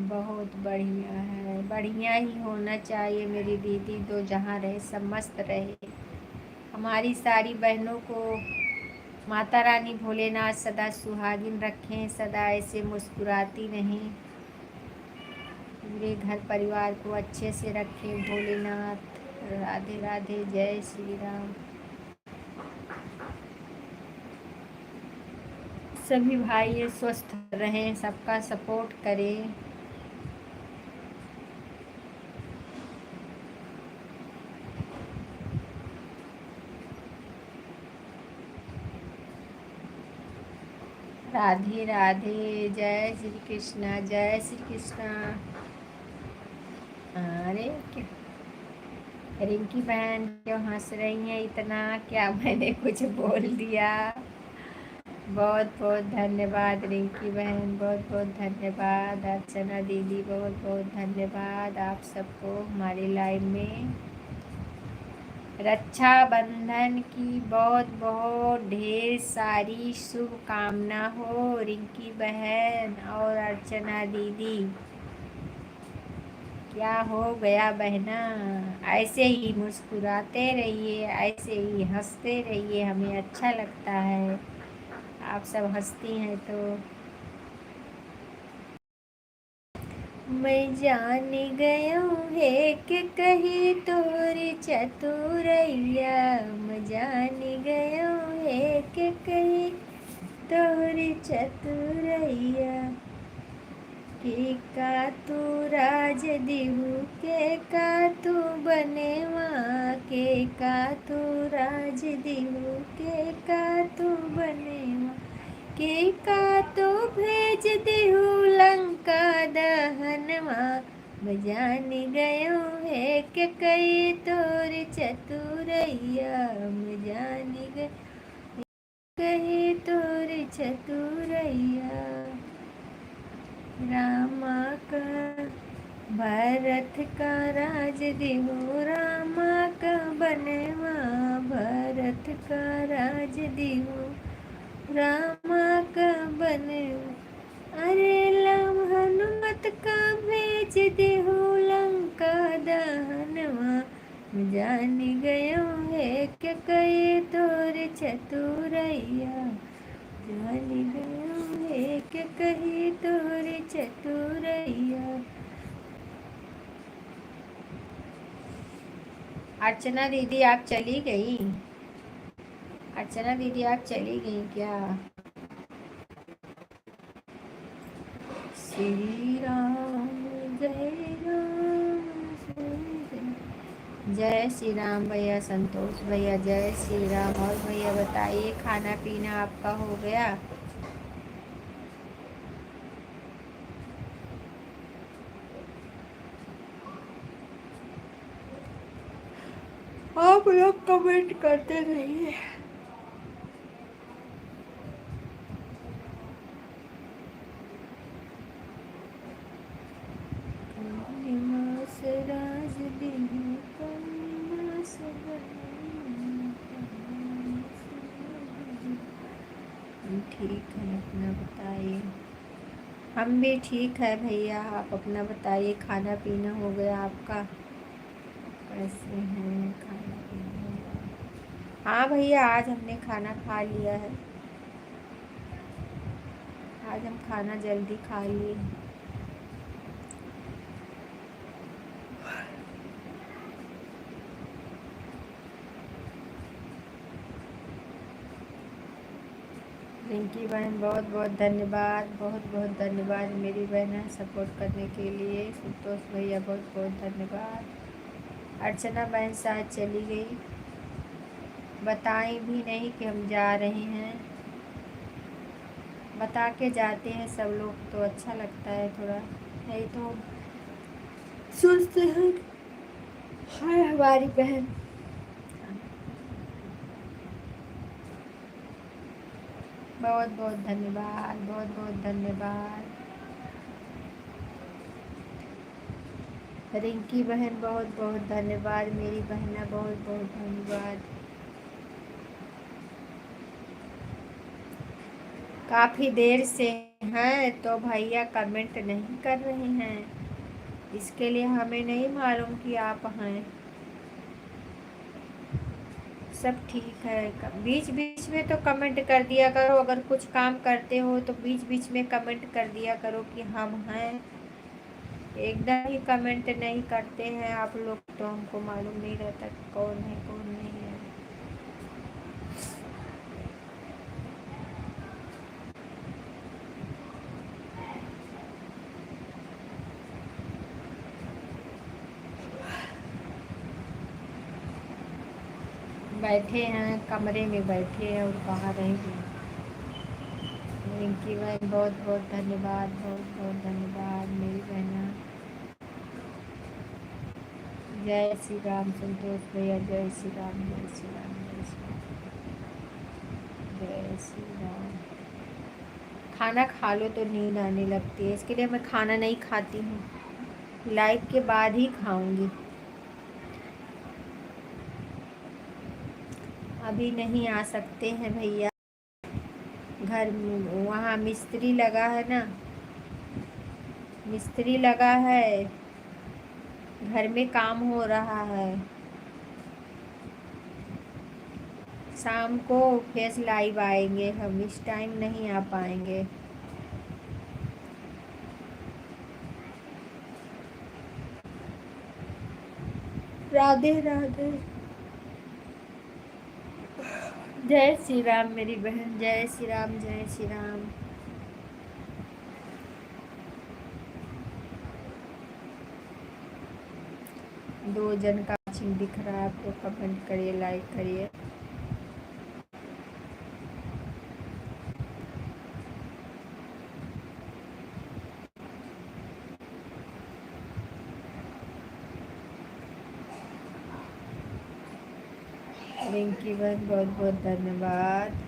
बहुत बढ़िया है, बढ़िया ही होना चाहिए मेरी दीदी। दो जहाँ रहे सब मस्त रहे। हमारी सारी बहनों को माता रानी भोलेनाथ सदा सुहागिन रखें, सदा ऐसे मुस्कुराती नहीं, पूरे घर परिवार को अच्छे से रखें भोलेनाथ। राधे राधे, जय श्री राम। सभी भाई स्वस्थ रहें, सबका सपोर्ट करें। राधे राधे, जय श्री कृष्णा, जय श्री कृष्णा। अरे क्या रिंकी बहन क्यों हंस रही हैं इतना? क्या मैंने कुछ बोल दिया? बहुत बहुत धन्यवाद रिंकी बहन, बहुत बहुत धन्यवाद। अर्चना दीदी बहुत बहुत धन्यवाद आप सबको हमारे लाइव में। रक्षाबंधन की बहुत बहुत ढेर सारी शुभकामना हो रिंकी बहन और अर्चना दीदी। क्या हो गया बहना? ऐसे ही मुस्कुराते रहिए, ऐसे ही हंसते रहिए, हमें अच्छा लगता है आप सब हंसती हैं तो। मैं जान गयो है कि कही तोरी चतुरैया, मैं जान गयो है कि कही तोरी चतुरैया। के का तू राज दिहु, के का तू बनेवा, के का तू राज दिहु, के का तू बनेवा, के का तो भेज दिहु लंका दहनवा। मैं जान गयो है कि कई तोर चतुरैया, मैं जान गयो कही तोर चतुरैया। रामा का भरत का राज दिहो, रामा का बनवा, भरत का राज दिहो, रामा का बनवा। अरे राम हनुमत का भेज दिहो लंका दहनवा। जान गयो है कि कई तोर चतुरैया, जान गयो है कि कही तोर चतुरैया। अर्चना दीदी आप चली गई? अर्चना दीदी आप चली गई क्या? श्री राम जय राम, जय श्री राम भैया संतोष भैया, जय श्री राम। और भैया बताइए खाना पीना आपका हो गया? आप लोग कमेंट करते रहिए। ठीक है, अपना बताइए। हम भी ठीक है भैया, आप अपना बताइए। खाना पीना हो गया आपका? कैसे हैं? खाना पीना हो गया? हाँ भैया, आज हमने खाना खा लिया है। आज हम खाना जल्दी खा लिए। रिंकी बहन बहुत बहुत धन्यवाद, बहुत बहुत धन्यवाद मेरी बहन सपोर्ट करने के लिए। संतोष भैया बहुत बहुत धन्यवाद। अर्चना बहन शायद चली गई, बताएं भी नहीं कि हम जा रहे हैं। बता के जाते हैं सब लोग तो अच्छा लगता है थोड़ा, नहीं तो सोचते हैं हाय हमारी बहन। बहुत बहुत धन्यवाद, बहुत बहुत धन्यवाद। रिंकी बहन बहुत बहुत धन्यवाद मेरी बहना, बहुत बहुत धन्यवाद। काफ़ी देर से हैं तो भैया कमेंट नहीं कर रहे हैं, इसके लिए हमें नहीं मालूम कि आप हैं। सब ठीक है। बीच बीच में तो कमेंट कर दिया करो, अगर कुछ काम करते हो तो बीच बीच में कमेंट कर दिया करो कि हम हैं। एकदम ही कमेंट नहीं करते हैं आप लोग तो हमको मालूम नहीं रहता कौन है कौन नहीं है। बैठे हैं, कमरे में बैठे हैं और बाहर रहेंगे। रिंकी बहन बहुत बहुत धन्यवाद, बहुत बहुत धन्यवाद मेरी बहना। जय श्री राम संतोष भैया, जय श्री राम, जय श्री राम, जय श्री राम, जय श्री राम। खाना खा लो तो नींद आने लगती है, इसके लिए मैं खाना नहीं खाती हूँ, लाइव के बाद ही खाऊंगी। अभी नहीं आ सकते हैं भैया, घर वहाँ मिस्त्री लगा है ना, मिस्त्री लगा है, घर में काम हो रहा है। शाम को फेस लाइव आएंगे हम, इस टाइम नहीं आ पाएंगे। राधे राधे। जय श्री राम मेरी बहन, जय श्री राम, जय श्री राम। दो जन का चिन्ह दिख रहा है आपको, कमेंट करिए, लाइक करिए। रिंकी बहन बहुत बहुत धन्यवाद।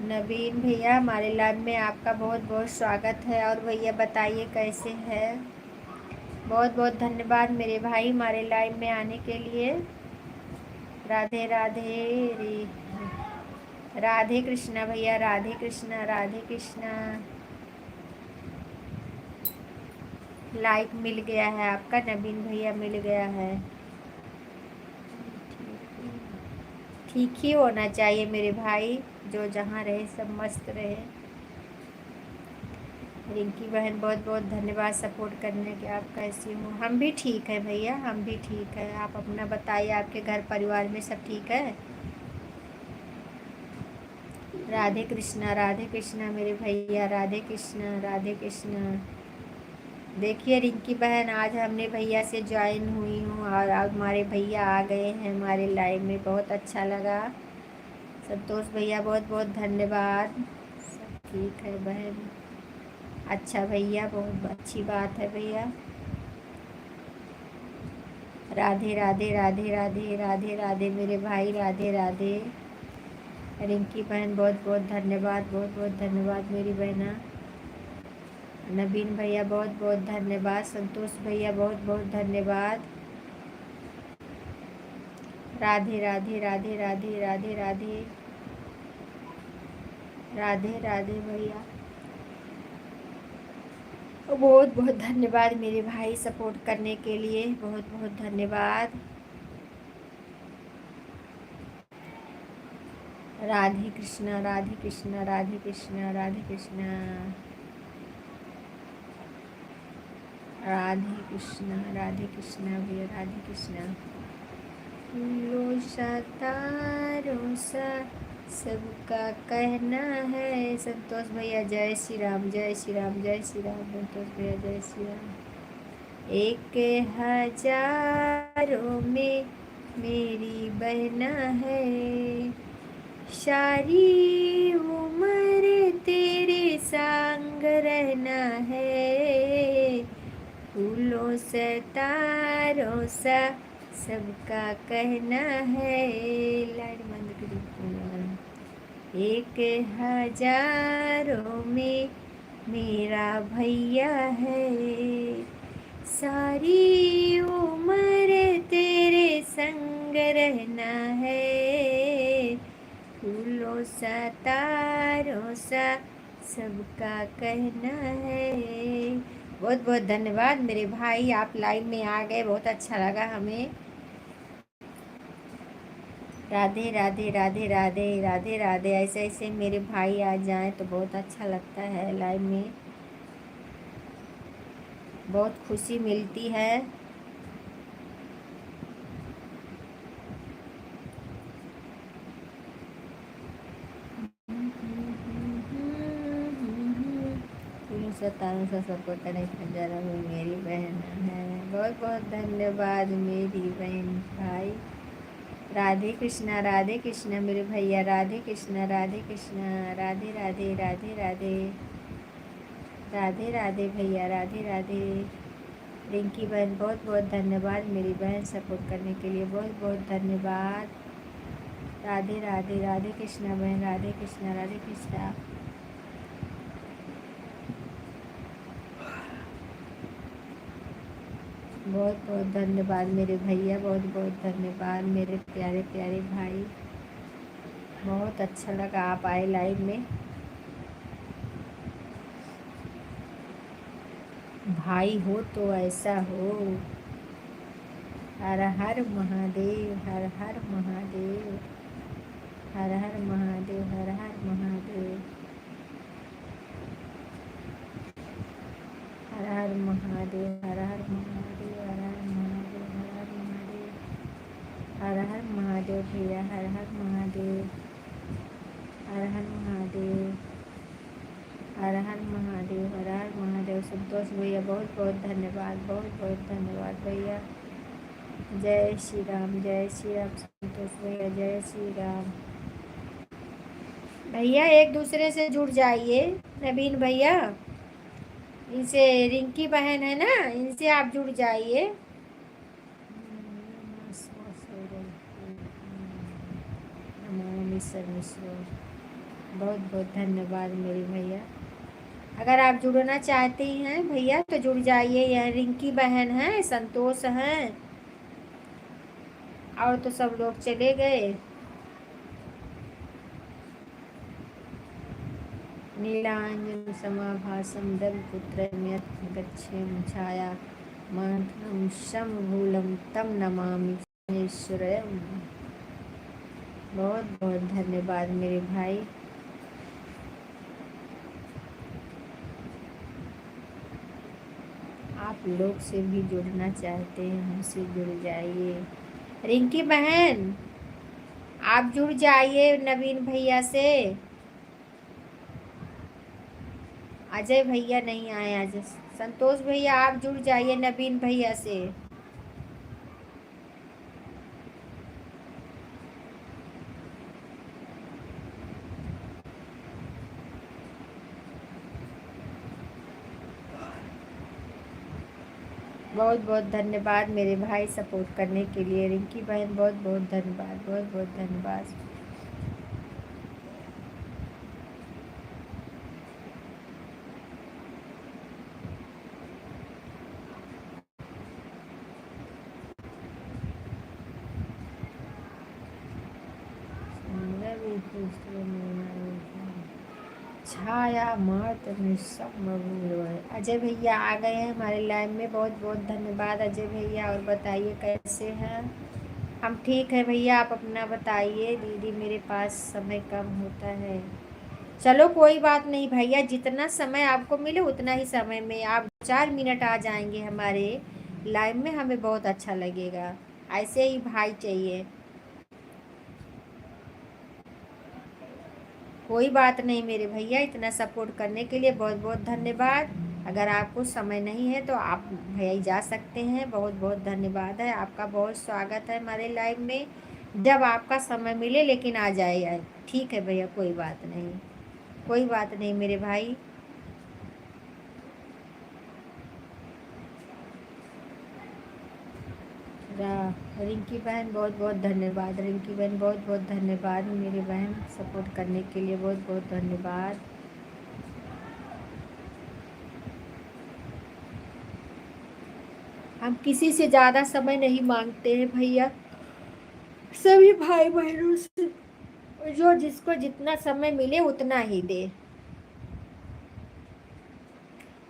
नवीन भैया हमारे लाइव में आपका बहुत बहुत स्वागत है। और भैया बताइए कैसे हैं? बहुत बहुत धन्यवाद मेरे भाई हमारे लाइव में आने के लिए। राधे राधे रे, राधे कृष्णा भैया, राधे कृष्णा, राधे कृष्णा। लाइक मिल गया है आपका, नवीन भैया मिल गया है। ठीक ही होना चाहिए मेरे भाई, जो जहाँ रहे सब मस्त रहे। रिंकी बहन बहुत बहुत धन्यवाद सपोर्ट करने के। आप कैसी हो? हम भी ठीक है भैया, हम भी ठीक है। आप अपना बताइए, आपके घर परिवार में सब ठीक है? राधे कृष्णा मेरे भैया, राधे कृष्णा, राधे कृष्णा। देखिए रिंकी बहन, आज हमने भैया से ज्वाइन हुई हूँ और अब हमारे भैया आ गए हैं हमारे लाइव में। बहुत अच्छा लगा। संतोष भैया बहुत बहुत धन्यवाद। सब ठीक है बहन। अच्छा भैया, बहुत अच्छी बात है भैया। राधे राधे राधे राधे राधे राधे मेरे भाई, राधे राधे। रिंकी बहन बहुत बहुत धन्यवाद, बहुत बहुत धन्यवाद मेरी बहना। नवीन भैया बहुत बहुत धन्यवाद। संतोष भैया बहुत बहुत धन्यवाद। राधे राधे राधे राधे राधे राधे राधे राधे भैया, बहुत बहुत धन्यवाद मेरे भाई सपोर्ट करने के लिए। बहुत बहुत धन्यवाद। राधे कृष्णा राधे कृष्णा राधे कृष्णा राधे कृष्णा राधे कृष्णा राधे कृष्णा भैया, राधे कृष्णा। फूलों सा तारों सा सबका कहना है। संतोष भैया जय श्री राम, जय श्री राम, जय श्री राम। संतोष भैया जय श्री राम। 1000 में मेरी बहना है, सारी उम्र तेरे संग रहना है। फूलों से तारों सा सबका कहना है। लाइट बंद करी। 1000 में मेरा भैया है, सारी उम्र तेरे संग रहना है। फूलों सा तारों सा सबका कहना है। बहुत बहुत धन्यवाद मेरे भाई, आप लाइव में आ गए, बहुत अच्छा लगा हमें। राधे राधे राधे राधे राधे राधे। ऐसे ऐसे मेरे भाई आ जाएं तो बहुत अच्छा लगता है। लाइव में बहुत खुशी मिलती है। तारों से सबको कनेक्ट नजारा हुई मेरी बहन है। बहुत बहुत धन्यवाद मेरी बहन भाई। राधे कृष्णा राधे कृष्णा मेरे भैया, राधे कृष्णा राधे कृष्णा राधे राधे राधे राधे राधे राधे भैया, राधे राधे। रिंकी बहन बहुत बहुत धन्यवाद मेरी बहन सपोर्ट करने के लिए, बहुत बहुत धन्यवाद। राधे राधे राधे कृष्णा बहन, राधे कृष्णा राधे कृष्णा। बहुत बहुत धन्यवाद मेरे भैया, बहुत बहुत धन्यवाद मेरे प्यारे प्यारे भाई। बहुत अच्छा लगा आप आए लाइव में। भाई हो तो ऐसा हो। हर हर महादेव, हर हर महादेव, हर हर महादेव, हर हर महादेव, हर हर महादेव, हर हर महादेव, हर हर महादेव, हर हर महादेव, हर हर महादेव भैया, हर हर महादेव, हर हर महादेव, हर हर महादेव, हर हर महादेव। संतोष भैया बहुत बहुत धन्यवाद, बहुत बहुत धन्यवाद भैया। जय श्री राम, जय श्री राम। संतोष भैया जय श्री राम। भैया एक दूसरे से जुड़ जाइए। नवीन भैया, इनसे रिंकी बहन है ना, इनसे आप जुड़ जाइए। बहुत बहुत धन्यवाद मेरी भैया। अगर आप जुड़ना चाहते हैं भैया तो जुड़ जाइए। यह रिंकी बहन है, संतोष हैं, और तो सब लोग चले गए। नीलांजन समाभासम दलपुत्रन्यत् गच्छेम छाया मंत्रम शम्भूलम तम नमामि शनेश्वरम। बहुत बहुत धन्यवाद मेरे भाई। आप लोग से भी जुड़ना चाहते हैं हमसे जुड़ जाइए। रिंकी बहन आप जुड़ जाइए नवीन भैया से। अजय भैया नहीं आए आज, संतोष भैया आप जुड़ जाइए नवीन भैया से। बहुत बहुत धन्यवाद मेरे भाई सपोर्ट करने के लिए। रिंकी बहन बहुत बहुत धन्यवाद, बहुत बहुत धन्यवाद। छाया मार्त में सब मबूल है। अजय भैया आ गए हैं हमारे लाइव में, बहुत बहुत धन्यवाद अजय भैया। और बताइए कैसे हैं? हम ठीक है भैया, आप अपना बताइए। दीदी मेरे पास समय कम होता है। चलो कोई बात नहीं भैया, जितना समय आपको मिले उतना ही समय में आप 4 मिनट आ जाएंगे हमारे लाइव में, हमें बहुत अच्छा लगेगा। ऐसे ही भाई चाहिए। कोई बात नहीं मेरे भैया, इतना सपोर्ट करने के लिए बहुत बहुत धन्यवाद। अगर आपको समय नहीं है तो आप भैया जा सकते हैं। बहुत बहुत धन्यवाद है आपका, बहुत स्वागत है हमारे लाइव में। जब आपका समय मिले लेकिन आ जाए। ठीक है भैया, कोई बात नहीं, कोई बात नहीं मेरे भाई। रिंकी बहन बहुत बहुत धन्यवाद। रिंकी बहन बहुत बहुत धन्यवाद मेरी बहन, सपोर्ट करने के लिए बहुत बहुत धन्यवाद। हम किसी से ज़्यादा समय नहीं मांगते हैं भैया, सभी भाई बहनों से जो जिसको जितना समय मिले उतना ही दे।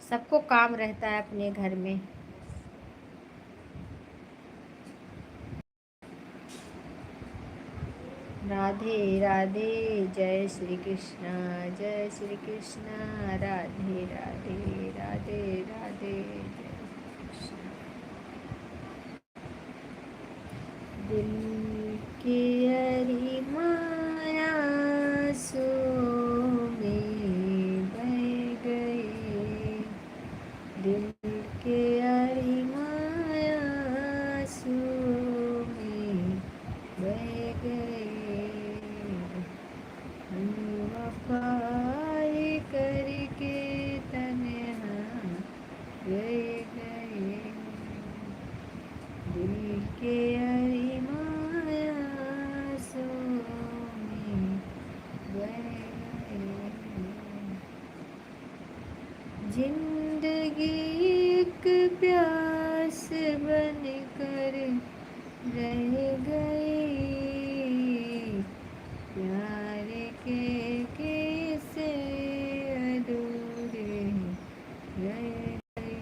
सबको काम रहता है अपने घर में। राधे राधे, जय श्री कृष्णा, जय श्री कृष्णा, राधे राधे, राधे राधे, जय कृष्णा। दिल की अरी माया सो में बह गए, दिल के अरी माया सो में बह गए, वफाई करके तन्हा रह गए, दिल के अरी माया सो में बह गए। जिंदगी एक प्यास बन कर रह गई, प्यार के किस्से अधूरे रह गए,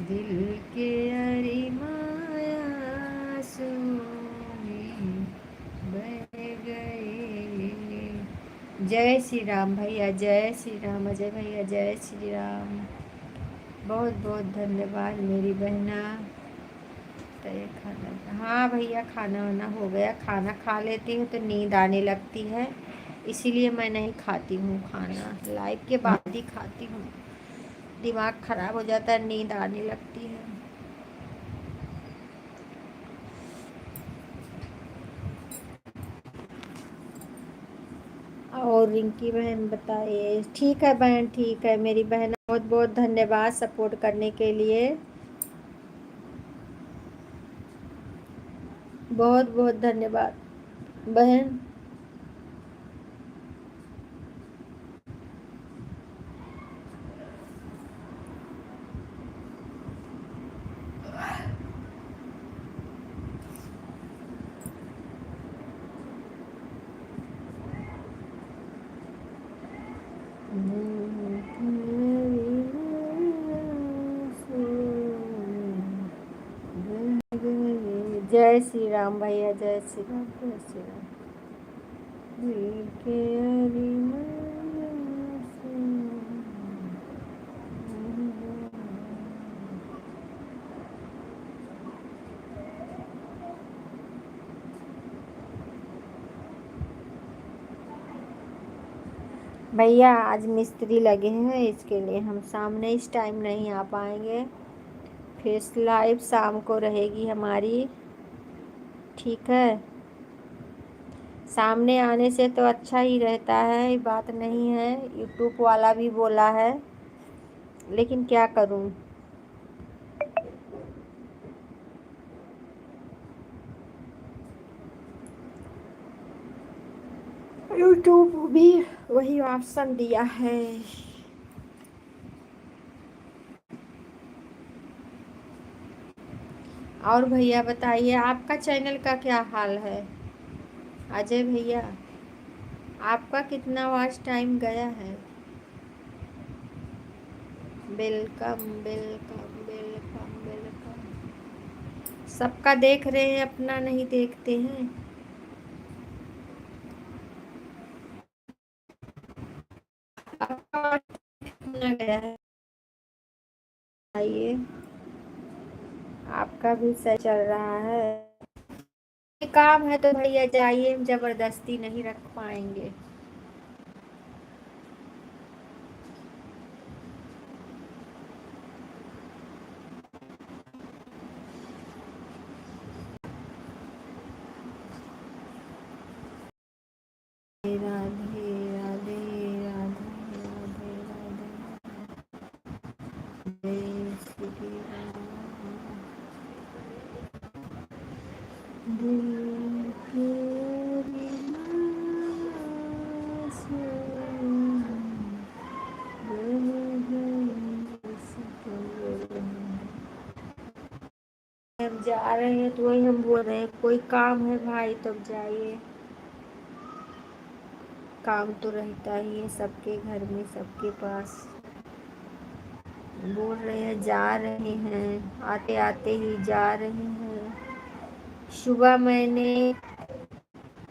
दिल के अरी माया सो में बह गए। जय श्री राम भैया, जय श्री राम अजय भैया, जय श्री राम। बहुत बहुत धन्यवाद मेरी बहना। तो ये खाना, हाँ भैया खाना वाना हो गया। खाना खा लेती हूँ तो नींद आने लगती है, इसीलिए मैं नहीं खाती हूँ खाना, लाइव के बाद ही खाती हूँ। दिमाग खराब हो जाता है, नींद आने लगती है। और रिंकी बहन बताइए। ठीक है बहन, ठीक है मेरी बहन, बहुत बहुत धन्यवाद सपोर्ट करने के लिए, बहुत बहुत धन्यवाद बहन। जय श्री राम भैया, जय श्री राम, जय श्री राम। दिल के अरी माया से भैया आज मिस्त्री लगे हैं, इसके लिए हम सामने इस टाइम नहीं आ पाएंगे। फिर लाइव शाम को रहेगी हमारी, ठीक है। सामने आने से तो अच्छा ही रहता है, ये बात नहीं है, यूट्यूब वाला भी बोला है, लेकिन क्या करूं। यूट्यूब भी वही ऑप्शन दिया है। और भैया बताइए, आपका चैनल का क्या हाल है अजय भैया? आपका कितना वॉच टाइम गया है? Welcome welcome welcome welcome. सबका देख रहे हैं, अपना नहीं देखते हैं। आपका watch कितना गया है? आइए, आपका भी सही चल रहा है। ये काम है तो भैया जाइए, जबरदस्ती नहीं रख पाएंगे। राधे राधे राधे राधे राधे, जय श्री राम। दिल के हम जा रहे हैं तो वही हम बोल रहे हैं, कोई काम है भाई तब जाइए। काम तो रहता ही है सबके घर में, सबके पास। बोल रहे हैं जा रहे हैं, आते आते ही जा रहे हैं। सुबह मैंने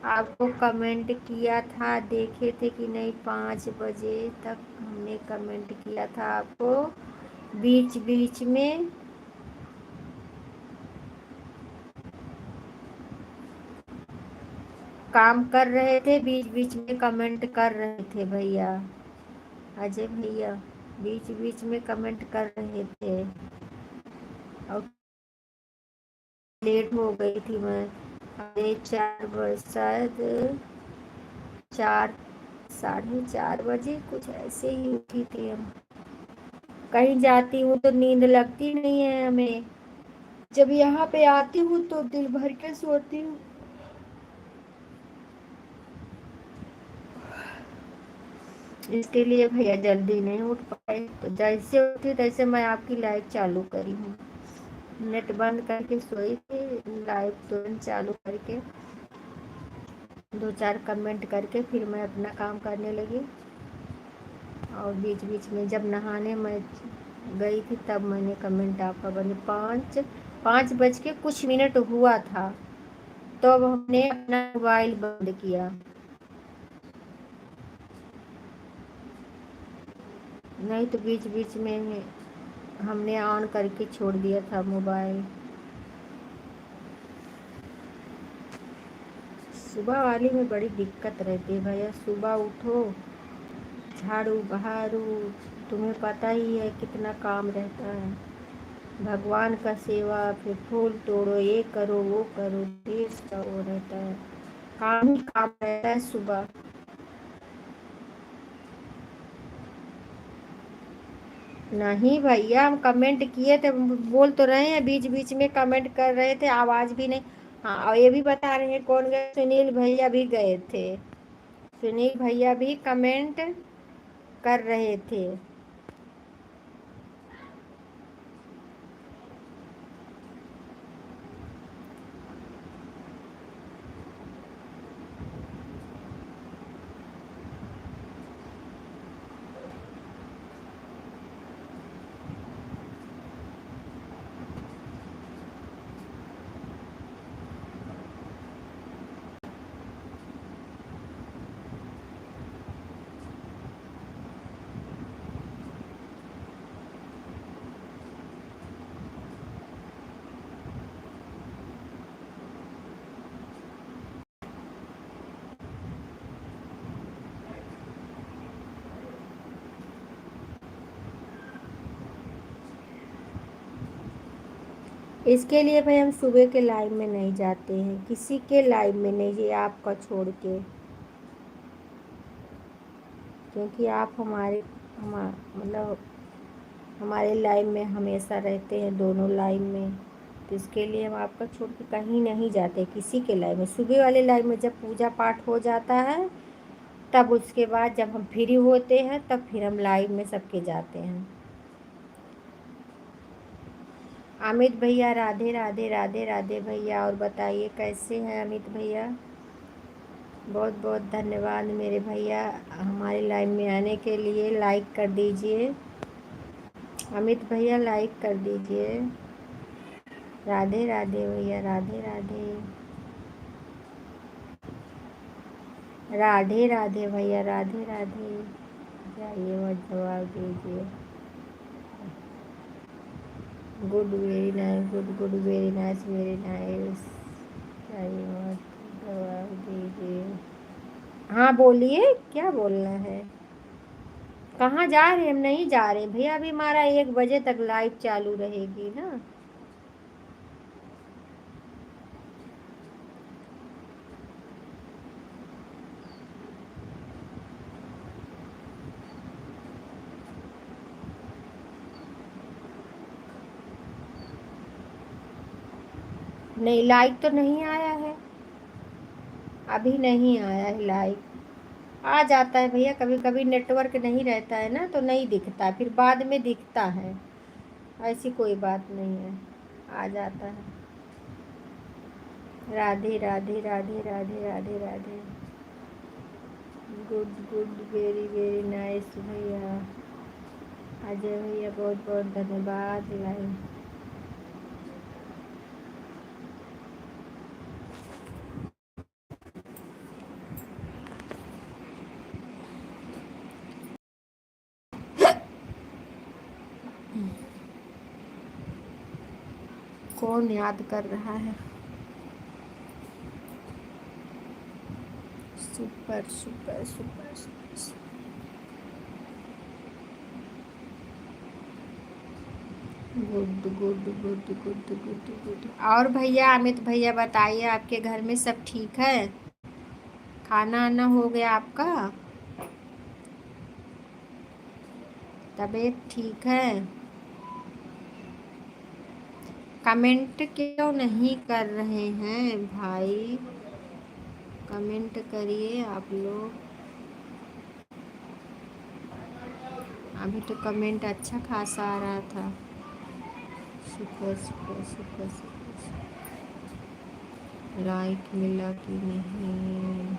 आपको कमेंट किया था, देखे थे कि नहीं? 5 बजे तक हमने कमेंट किया था आपको, बीच बीच में काम कर रहे थे, बीच बीच में कमेंट कर रहे थे भैया। अजय भैया बीच बीच में कमेंट कर रहे थे और लेट हो गई थी मैं। अरे 4 बजे शायद, 4 4:30 कुछ ऐसे ही उठी थी हम। कहीं जाती हूँ तो नींद लगती नहीं है हमें, जब यहाँ पे आती हूँ तो दिल भर के सोती हूँ। इसके लिए भैया जल्दी नहीं उठ पाए, तो जैसे उठी तैसे मैं आपकी लाइव चालू करी हूँ। नेट बंद करके सोई थी, लाइव तुरंत चालू करके 2-4 कमेंट करके फिर मैं अपना काम करने लगी। और बीच बीच में जब नहाने मैं गई थी तब मैंने कमेंट आपका बने 5:05 हुआ था, तो अब हमने अपना मोबाइल बंद किया। नहीं तो बीच बीच में हमने ऑन करके छोड़ दिया था मोबाइल। सुबह वाली में बड़ी दिक्कत रहती है भैया, सुबह उठो, झाड़ू बहारू, तुम्हें पता ही है कितना काम रहता है। भगवान का सेवा, फिर फूल तोड़ो, ये करो वो करो, ढेर सा वो रहता है, काम ही काम रहता है सुबह। नहीं भैया, हम कमेंट किए थे, बोल तो रहे हैं, बीच बीच में कमेंट कर रहे थे, आवाज भी नहीं। हाँ, और ये भी बता रहे हैं कौन गए, सुनील भैया भी गए थे। सुनील भैया भी कमेंट कर रहे थे। इसके लिए भाई हम सुबह के लाइव में नहीं जाते हैं, किसी के लाइव में नहीं, ये आपका छोड़ के, क्योंकि आप मतलब हमारे लाइव में हमेशा रहते हैं, दोनों लाइव में। तो इसके लिए हम आपका छोड़ के कहीं नहीं जाते किसी के लाइव में। सुबह वाले लाइव में जब पूजा पाठ हो जाता है, तब उसके बाद जब हम फ्री होते हैं, तब फिर हम लाइव में सबके जाते हैं। अमित भैया राधे राधे राधे राधे भैया। और बताइए कैसे हैं अमित भैया? बहुत बहुत धन्यवाद मेरे भैया हमारे लाइव में आने के लिए। लाइक कर दीजिए अमित भैया, लाइक कर दीजिए। राधे राधे भैया, राधे राधे राधे राधे भैया, राधे राधे। जाइए और जवाब दीजिए। Good, very nice, good good, very nice, very nice. जाइए और जवाब दीजिए। हाँ बोलिए, क्या बोलना है? कहाँ जा रहे हैं? हम नहीं जा रहे भैया, अभी हमारा 1 बजे तक लाइव चालू रहेगी ना। नहीं, लाइक तो नहीं आया है, अभी नहीं आया है लाइक। आ जाता है भैया, कभी कभी नेटवर्क नहीं रहता है ना, तो नहीं दिखता, फिर बाद में दिखता है। ऐसी कोई बात नहीं है, आ जाता है। Radhe Radhe Radhe Radhe Radhe Radhe. Good good, very very nice भैया। अजय भैया बहुत बहुत धन्यवाद। लाइव कौन याद कर रहा है? Super super super super. Good good good good good good. और भैया अमित भैया बताइए, आपके घर में सब ठीक है? खाना आना हो गया आपका? तबीयत ठीक है? कमेंट क्यों नहीं कर रहे हैं भाई? कमेंट करिए आप लोग। अभी तो कमेंट अच्छा खासा आ रहा था। Super super super super. Like मिला कि नहीं?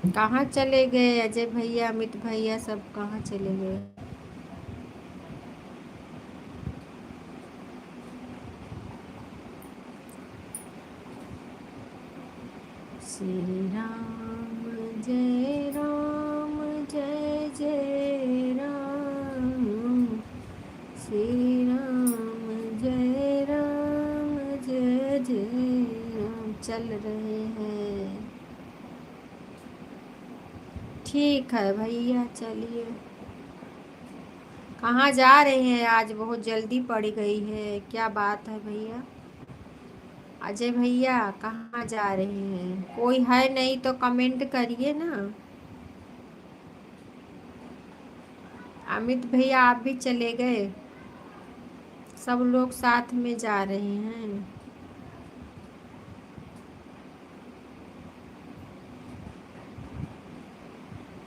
कहाँ चले गए अजय भैया, अमित भैया, सब कहाँ चले गए? श्री राम जय राम, जय जय राम। श्री राम जय राम, जय जय राम। चल रहे हैं, ठीक है भैया, चलिए। कहाँ जा रहे हैं? आज बहुत जल्दी पड़ गई है, क्या बात है भैया? अजय भैया कहाँ जा रहे हैं? कोई है नहीं तो कमेंट करिए ना। अमित भैया आप भी चले गए? सब लोग साथ में जा रहे हैं।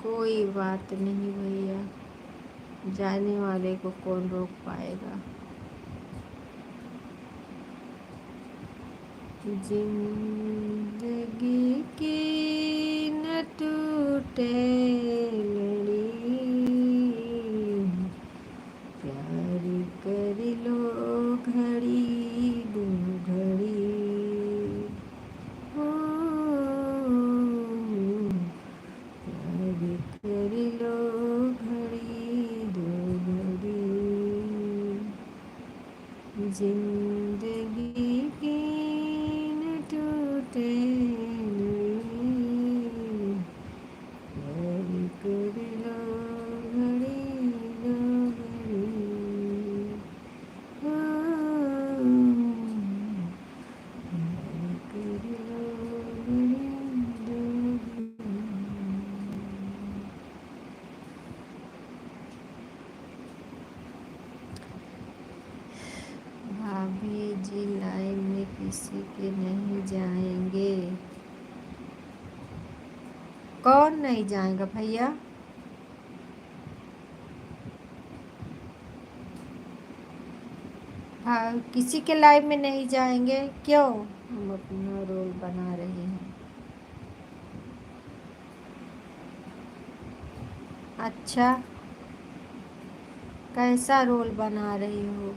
कोई बात नहीं भैया, जाने वाले को कौन रोक पाएगा। जिंदगी की न टूटे लड़ी, प्यार कर लो घड़ी दो घड़ी। हो कौन नहीं जाएगा भैया? हाँ, किसी के लाइव में नहीं जाएंगे क्यों? हम अपना रोल बना रहे हैं। अच्छा, कैसा रोल बना रही हो?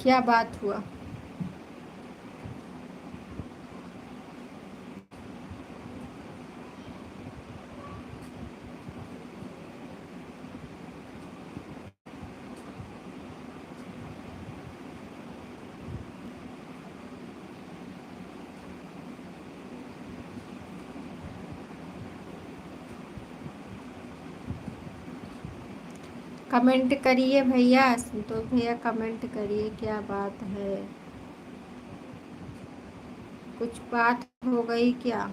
क्या बात हुआ? कमेंट करिए भैया, तो भैया कमेंट करिए, क्या बात है? कुछ बात हो गई क्या?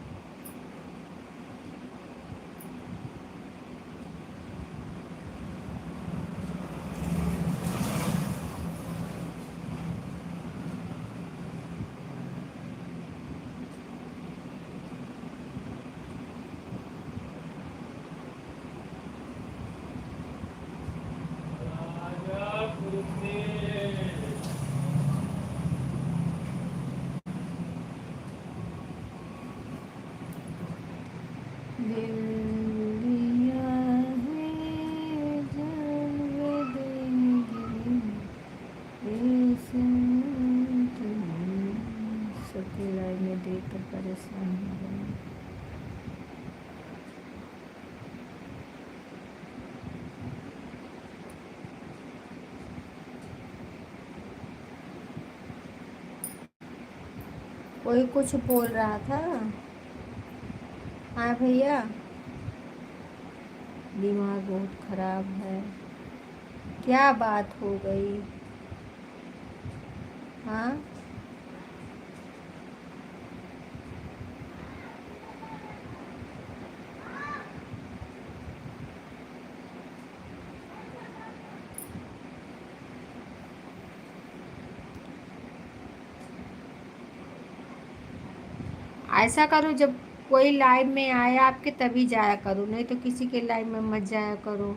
दिल दिया है जान वे देंगे, ऐसे तुम सबके लाइव में देख कर परेशान हो गए। कोई कुछ बोल रहा था? हाँ भैया, दिमाग बहुत खराब है। क्या बात हो गई? हाँ, ऐसा करो, जब कोई लाइव में आए आपके तभी जाया करो, नहीं तो किसी के लाइव में मत जाया करो।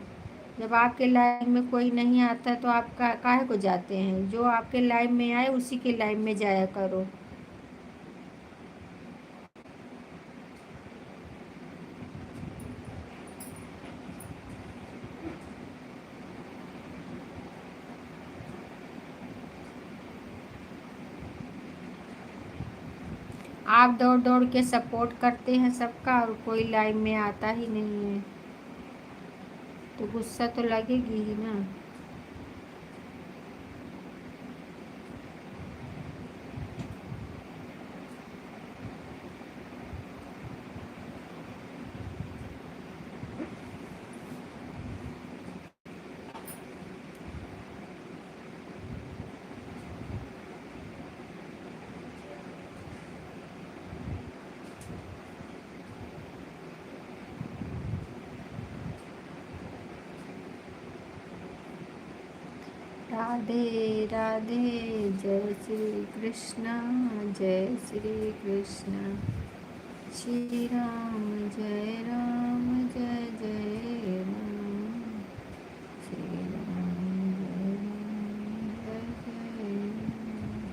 जब आपके लाइव में कोई नहीं आता तो आप काहे को जाते हैं? जो आपके लाइव में आए उसी के लाइव में जाया करो। आप दौड़ दौड़ के सपोर्ट करते हैं सबका और कोई लाइव में आता ही नहीं है, तो गुस्सा तो लगेगी ही ना। राधे राधे, जय श्री कृष्णा, जय श्री कृष्णा। श्री राम जय राम, जय जय राम। श्री राम जय राम, जय जय Ram.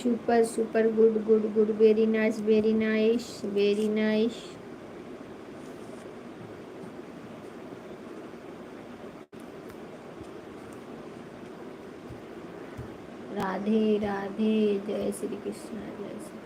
Super super good good good, very nice very nice very nice. Radhe Radhe, जय श्री कृष्ण जय श्री।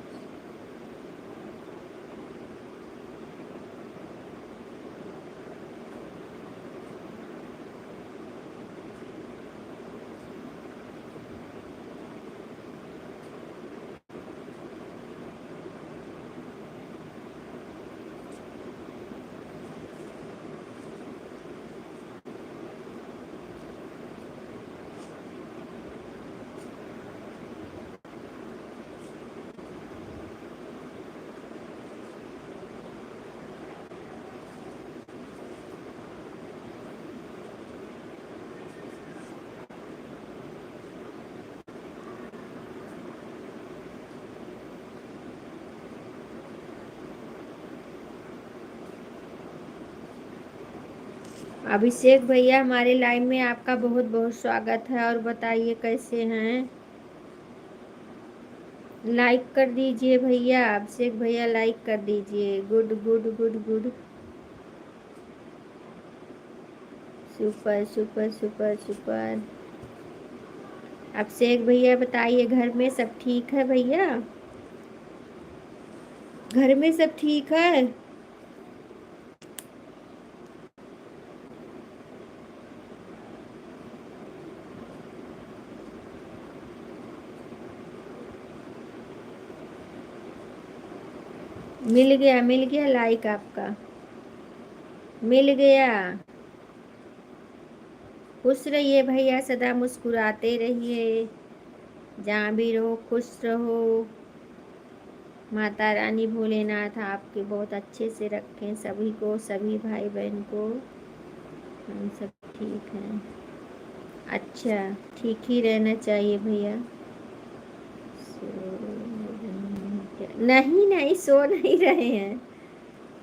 अभिषेक भैया हमारे लाइव में आपका बहुत बहुत स्वागत है, और बताइए कैसे हैं। लाइक कर दीजिए भैया, अभिषेक भैया लाइक कर दीजिए। Good good good good, super super super super. Abhishek भैया बताइए घर में सब ठीक है भैया, घर में सब ठीक है। मिल गया लाइक आपका, मिल गया। खुश रहिए भैया, सदा मुस्कुराते रहिए, जहाँ भी रहो खुश रहो। माता रानी भोलेनाथ आपके बहुत अच्छे से रखें सभी को, सभी भाई बहन को। हम सब ठीक हैं। अच्छा, ठीक ही रहना चाहिए भैया। सो नहीं नहीं, सो नहीं रहे हैं,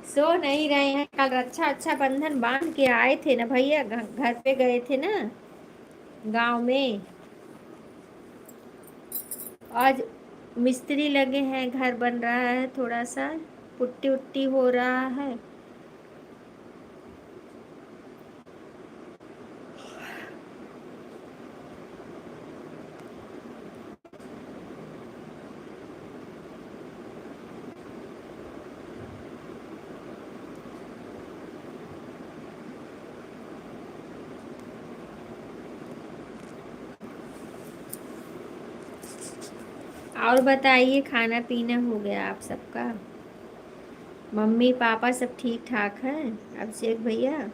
सो नहीं रहे हैं। कल रक्षा बंधन बांध के आए थे ना भैया, घर पे गए थे ना गांव में। आज मिस्त्री लगे हैं, घर बन रहा है, थोड़ा सा पुट्टी उट्टी हो रहा है। और बताइए, खाना पीना हो गया आप सबका? मम्मी पापा सब ठीक ठाक हैं अभिषेक भैया?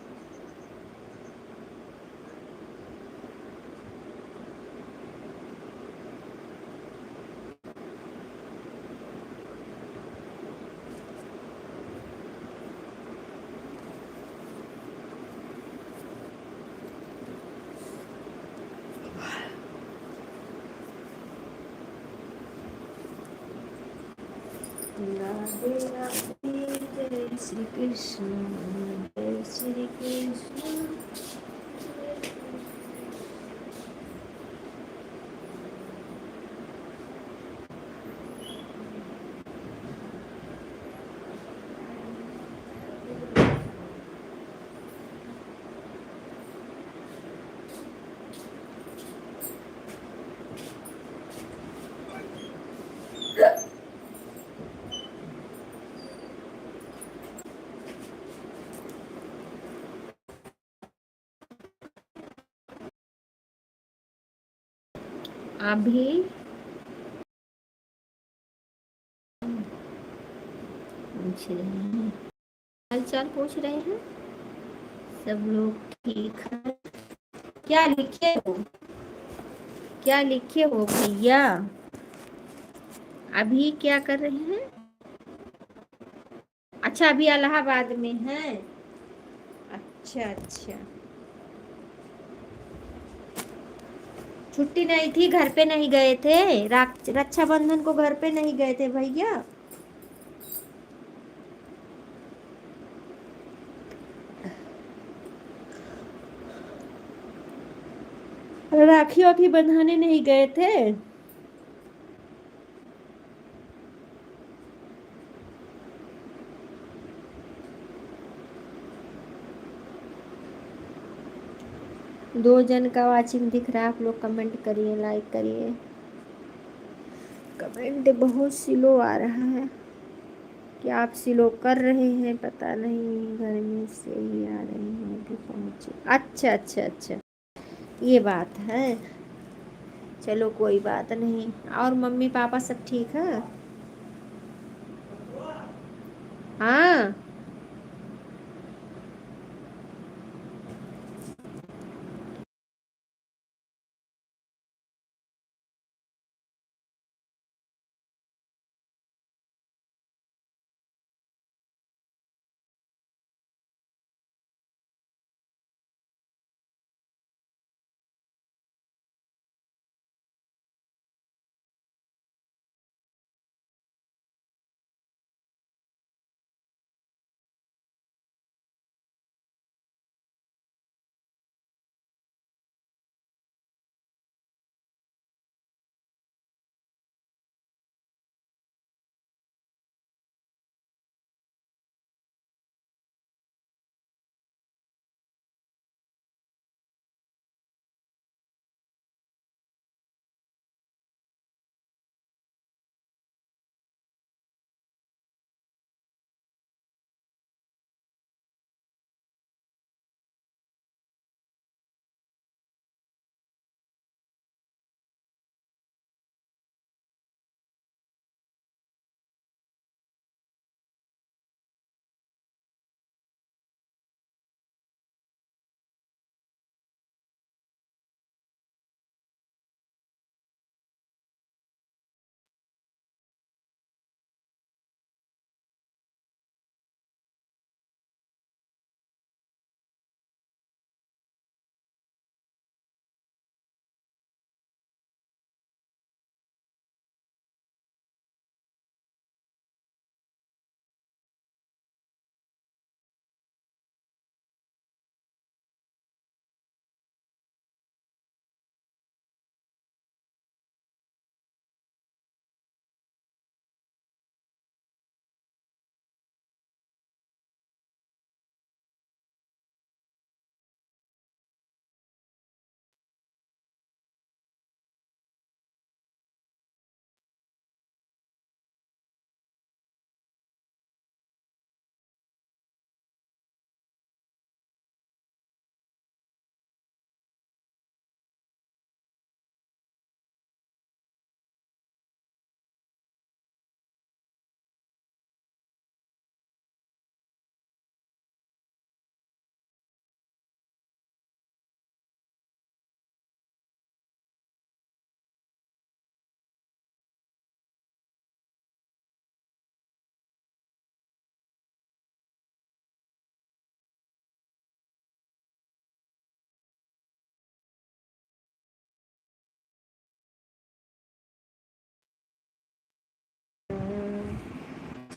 राधे राधे, जय श्री कृष्ण जय श्री कृष्ण। अभी पूछ रहे हैं, हाल चाल पूछ रहे हैं, सब लोग ठीक है? क्या लिखे हो, क्या लिखे हो भैया? अभी क्या कर रहे हैं? अच्छा, अभी इलाहाबाद में हैं। अच्छा अच्छा, छुट्टी नहीं थी, घर पे नहीं गए थे? रक्षाबंधन को घर पे नहीं गए थे भैया? राखी वाखी बंधाने नहीं गए थे? 2 जन का वाचिंग दिख रहा है, आप लोग कमेंट करिए, लाइक करिए। कमेंट बहुत स्लो आ रहा है, क्या आप स्लो कर रहे हैं पता नहीं। घर में से ही आ रही हूँ, अभी पहुँचे। अच्छा अच्छा अच्छा, ये बात है। चलो कोई बात नहीं। और मम्मी पापा सब ठीक है? हाँ।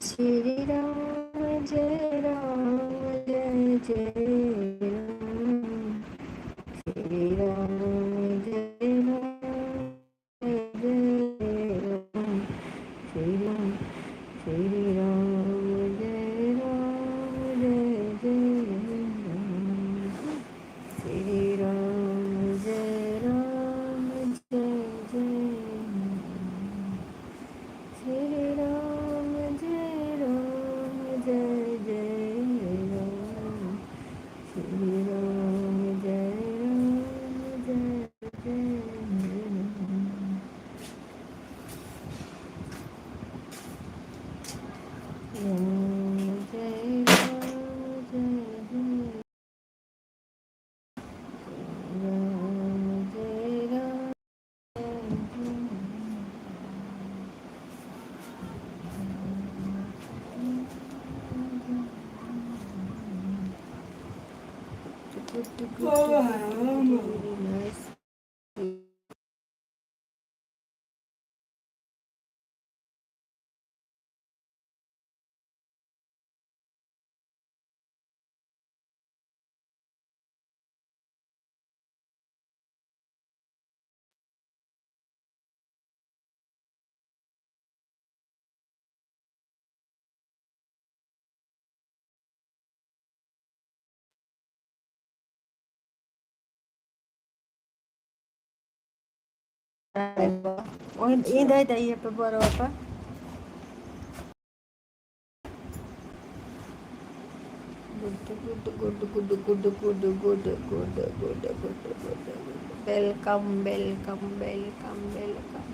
श्री राम जय राम, जय जय राम। श्री राम जय राम, जय जय राम। श्री राम, श्री राम जय राम, जय जय राम। श्री राम जय राम, जय जय राम। श्री राम जय राम, जय जय राम। श्री राम जय राम, जय जय राम। राम जय राम, जय जय राम। जय राम, जय Ini dah iya beberapa. Welcome, welcome, welcome, welcome.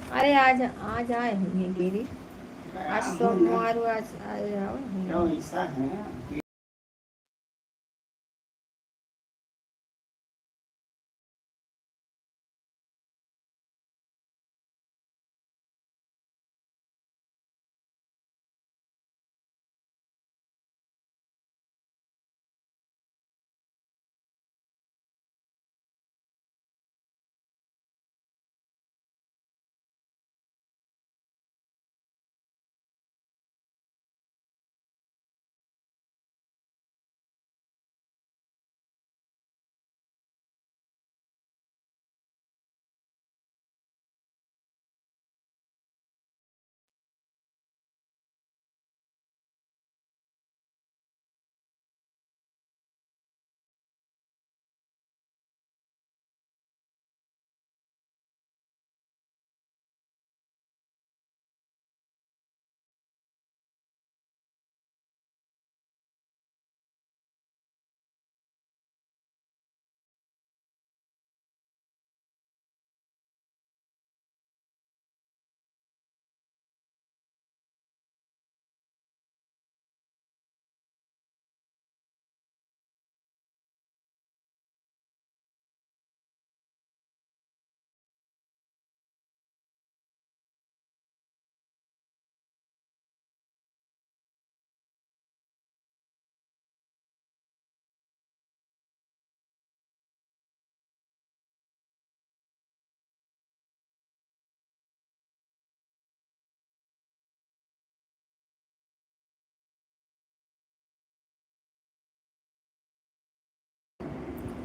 अरे आज आज आए होंगे गिरी। आज सोमवार आज जाओ।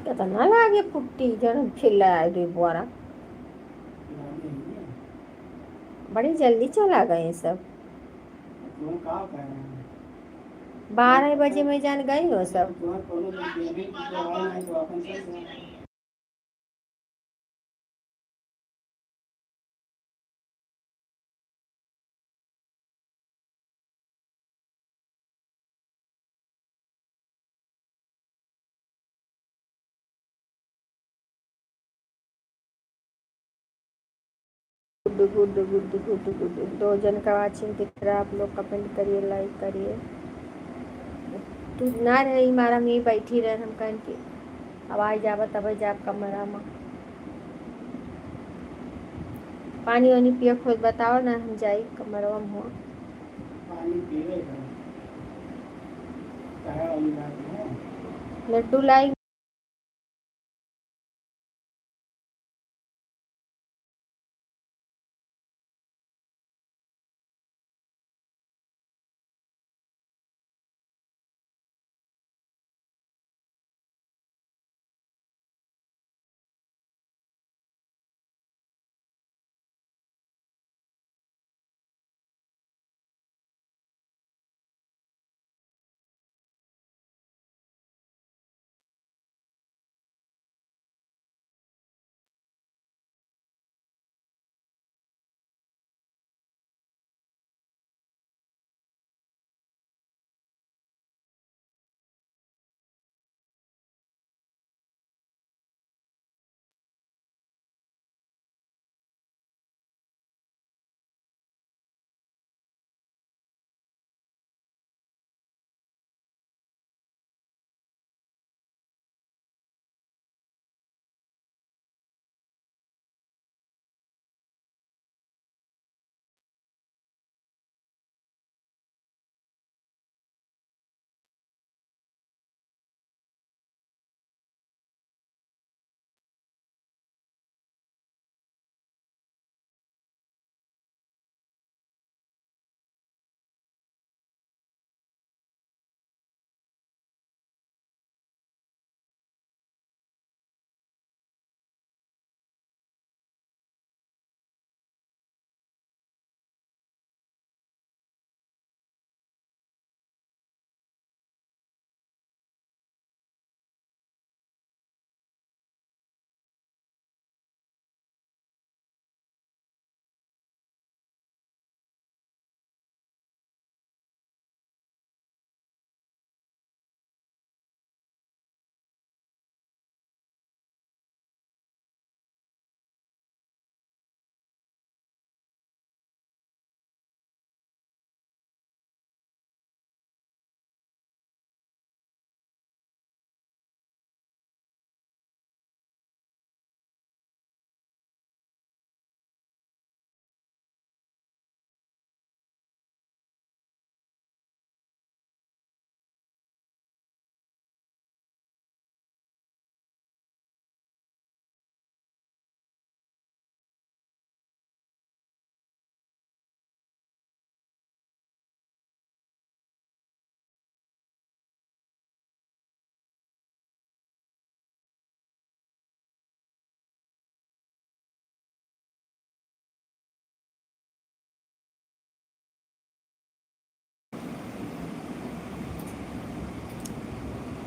कितना लागे पुट्टी जन खिलाए दोबारा। बड़ी जल्दी चला गए सब। 12 बजे में जान गई हो सब। गुड्डू गुड्डू गुड्डू गुड्डू गुड्डू 2 जन का वाचिंग दिख रहा है। आप लोग कमेंट करिए, लाइक करिए। तू ना रही मारा में बैठी रहे हम कहन की आवाज जावा तब जाब कमरा में। पानी वानी पियो खुद बताओ ना, हम जाई कमरवा में हो। लड्डू लाई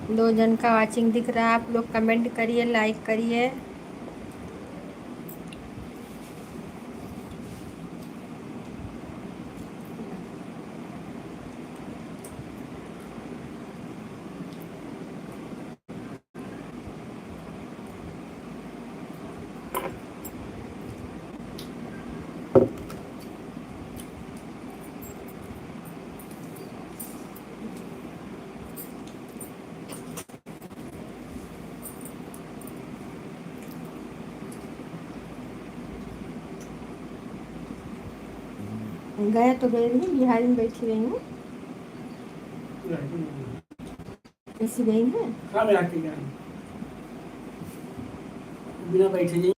2 जन का वॉचिंग दिख रहा है। आप लोग कमेंट करिए, लाइक करिए। गए तो गए नहीं, बिहार में बैठी रही हूँ। ऐसी गई है। हाँ, बिना बैठे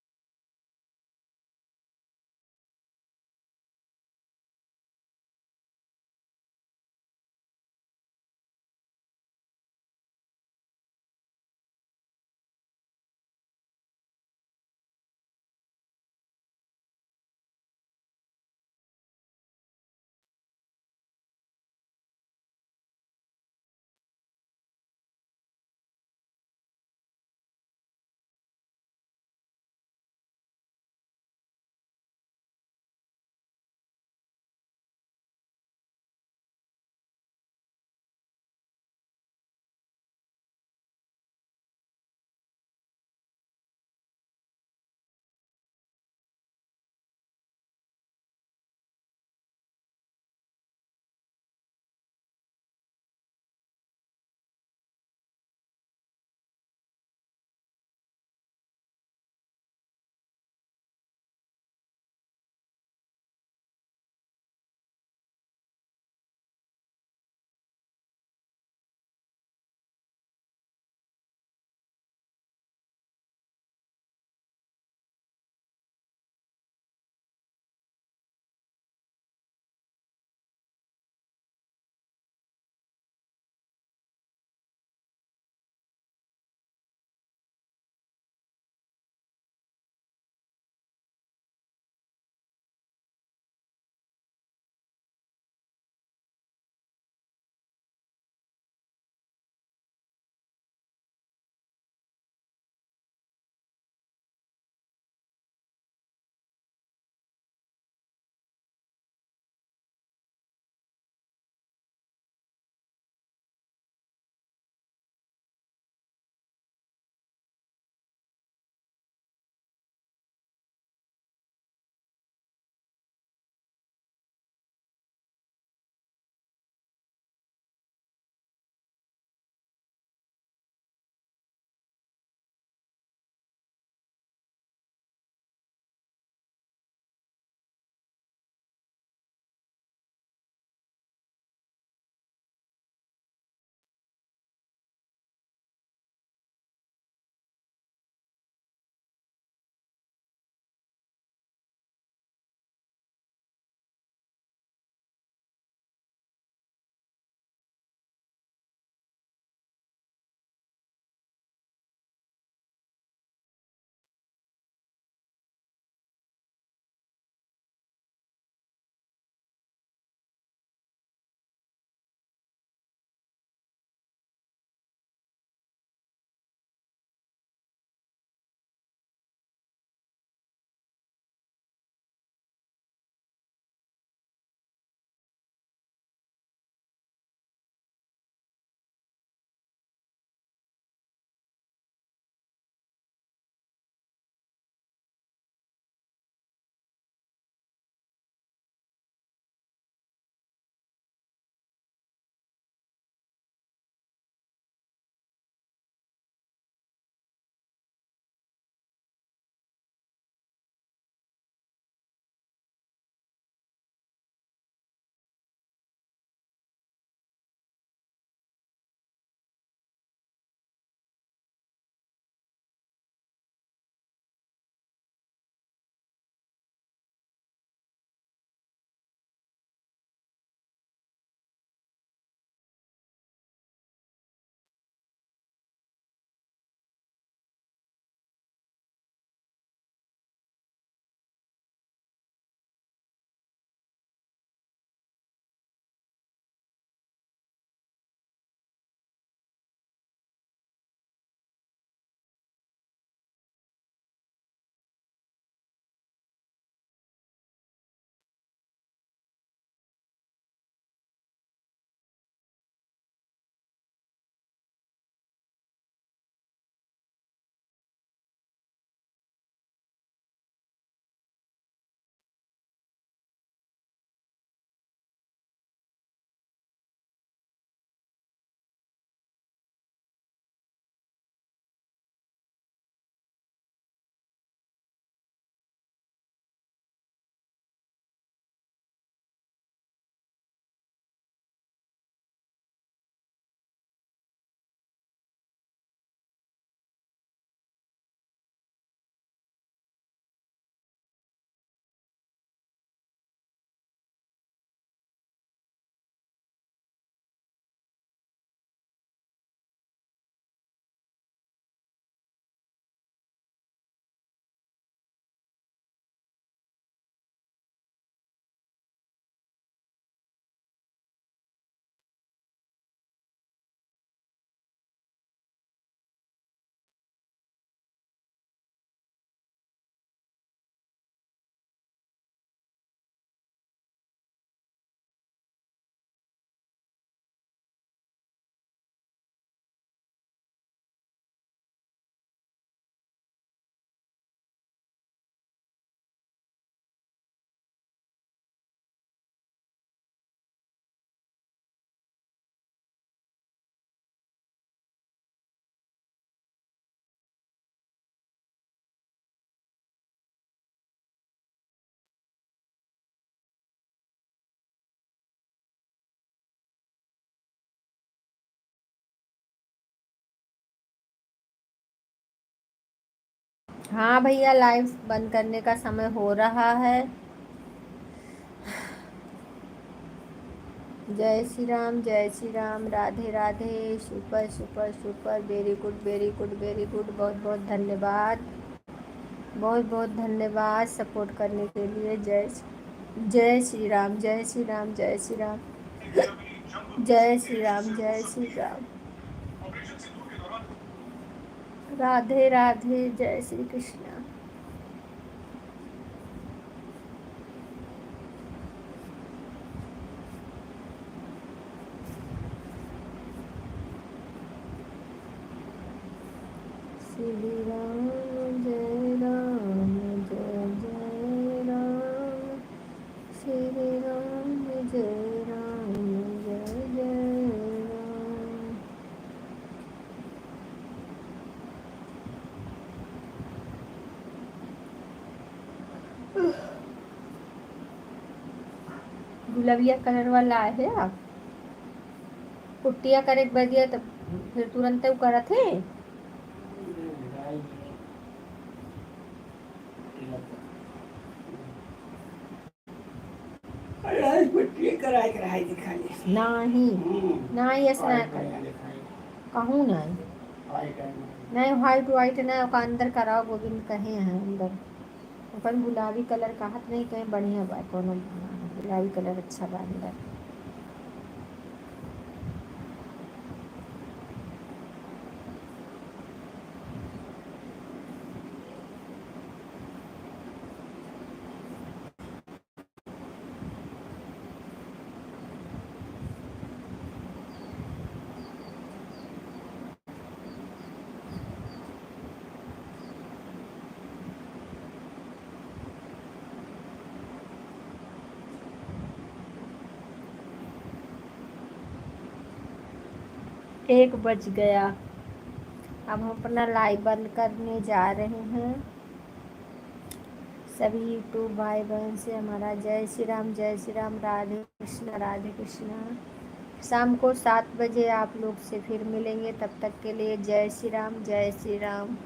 हाँ भैया, लाइव बंद करने का समय हो रहा है। जय श्री राम, जय Shri Ram, Radhe Radhe. Super super super, very good very good very good. बहुत बहुत धन्यवाद, बहुत बहुत धन्यवाद सपोर्ट करने के लिए। जय श्री राम, जय श्री राम, जय श्री राम, जय श्री राम, जय श्री राम, राधे राधे, जय श्री कृष्ण। श्री राम, जय राम, जय जय राम, श्री राम, जय राम, जय जय राम। गुलाबिया कलर वाला है आप पुट्टिया करे बदिया तब फिर तुरंत वो करत है। नहीं नहीं, ऐसा ना कर, कहूँ नहीं नहीं, व्हाइट व्हाइट ना ओका अंदर कराओ, गोविंद कहे हैं अंदर अपन गुलाबी कलर कहत नहीं, कहीं बढ़िया बा कोनो, गुलाबी कलर अच्छा बा अंदर। एक बज गया। अब हम अपना लाइव बंद करने जा रहे हैं। सभी यूट्यूब भाई बहन से हमारा जय श्री राम, जय श्री राम, राधे कृष्णा, राधे कृष्णा। शाम को 7 बजे आप लोग से फिर मिलेंगे, तब तक के लिए जय श्री राम, जय श्री राम।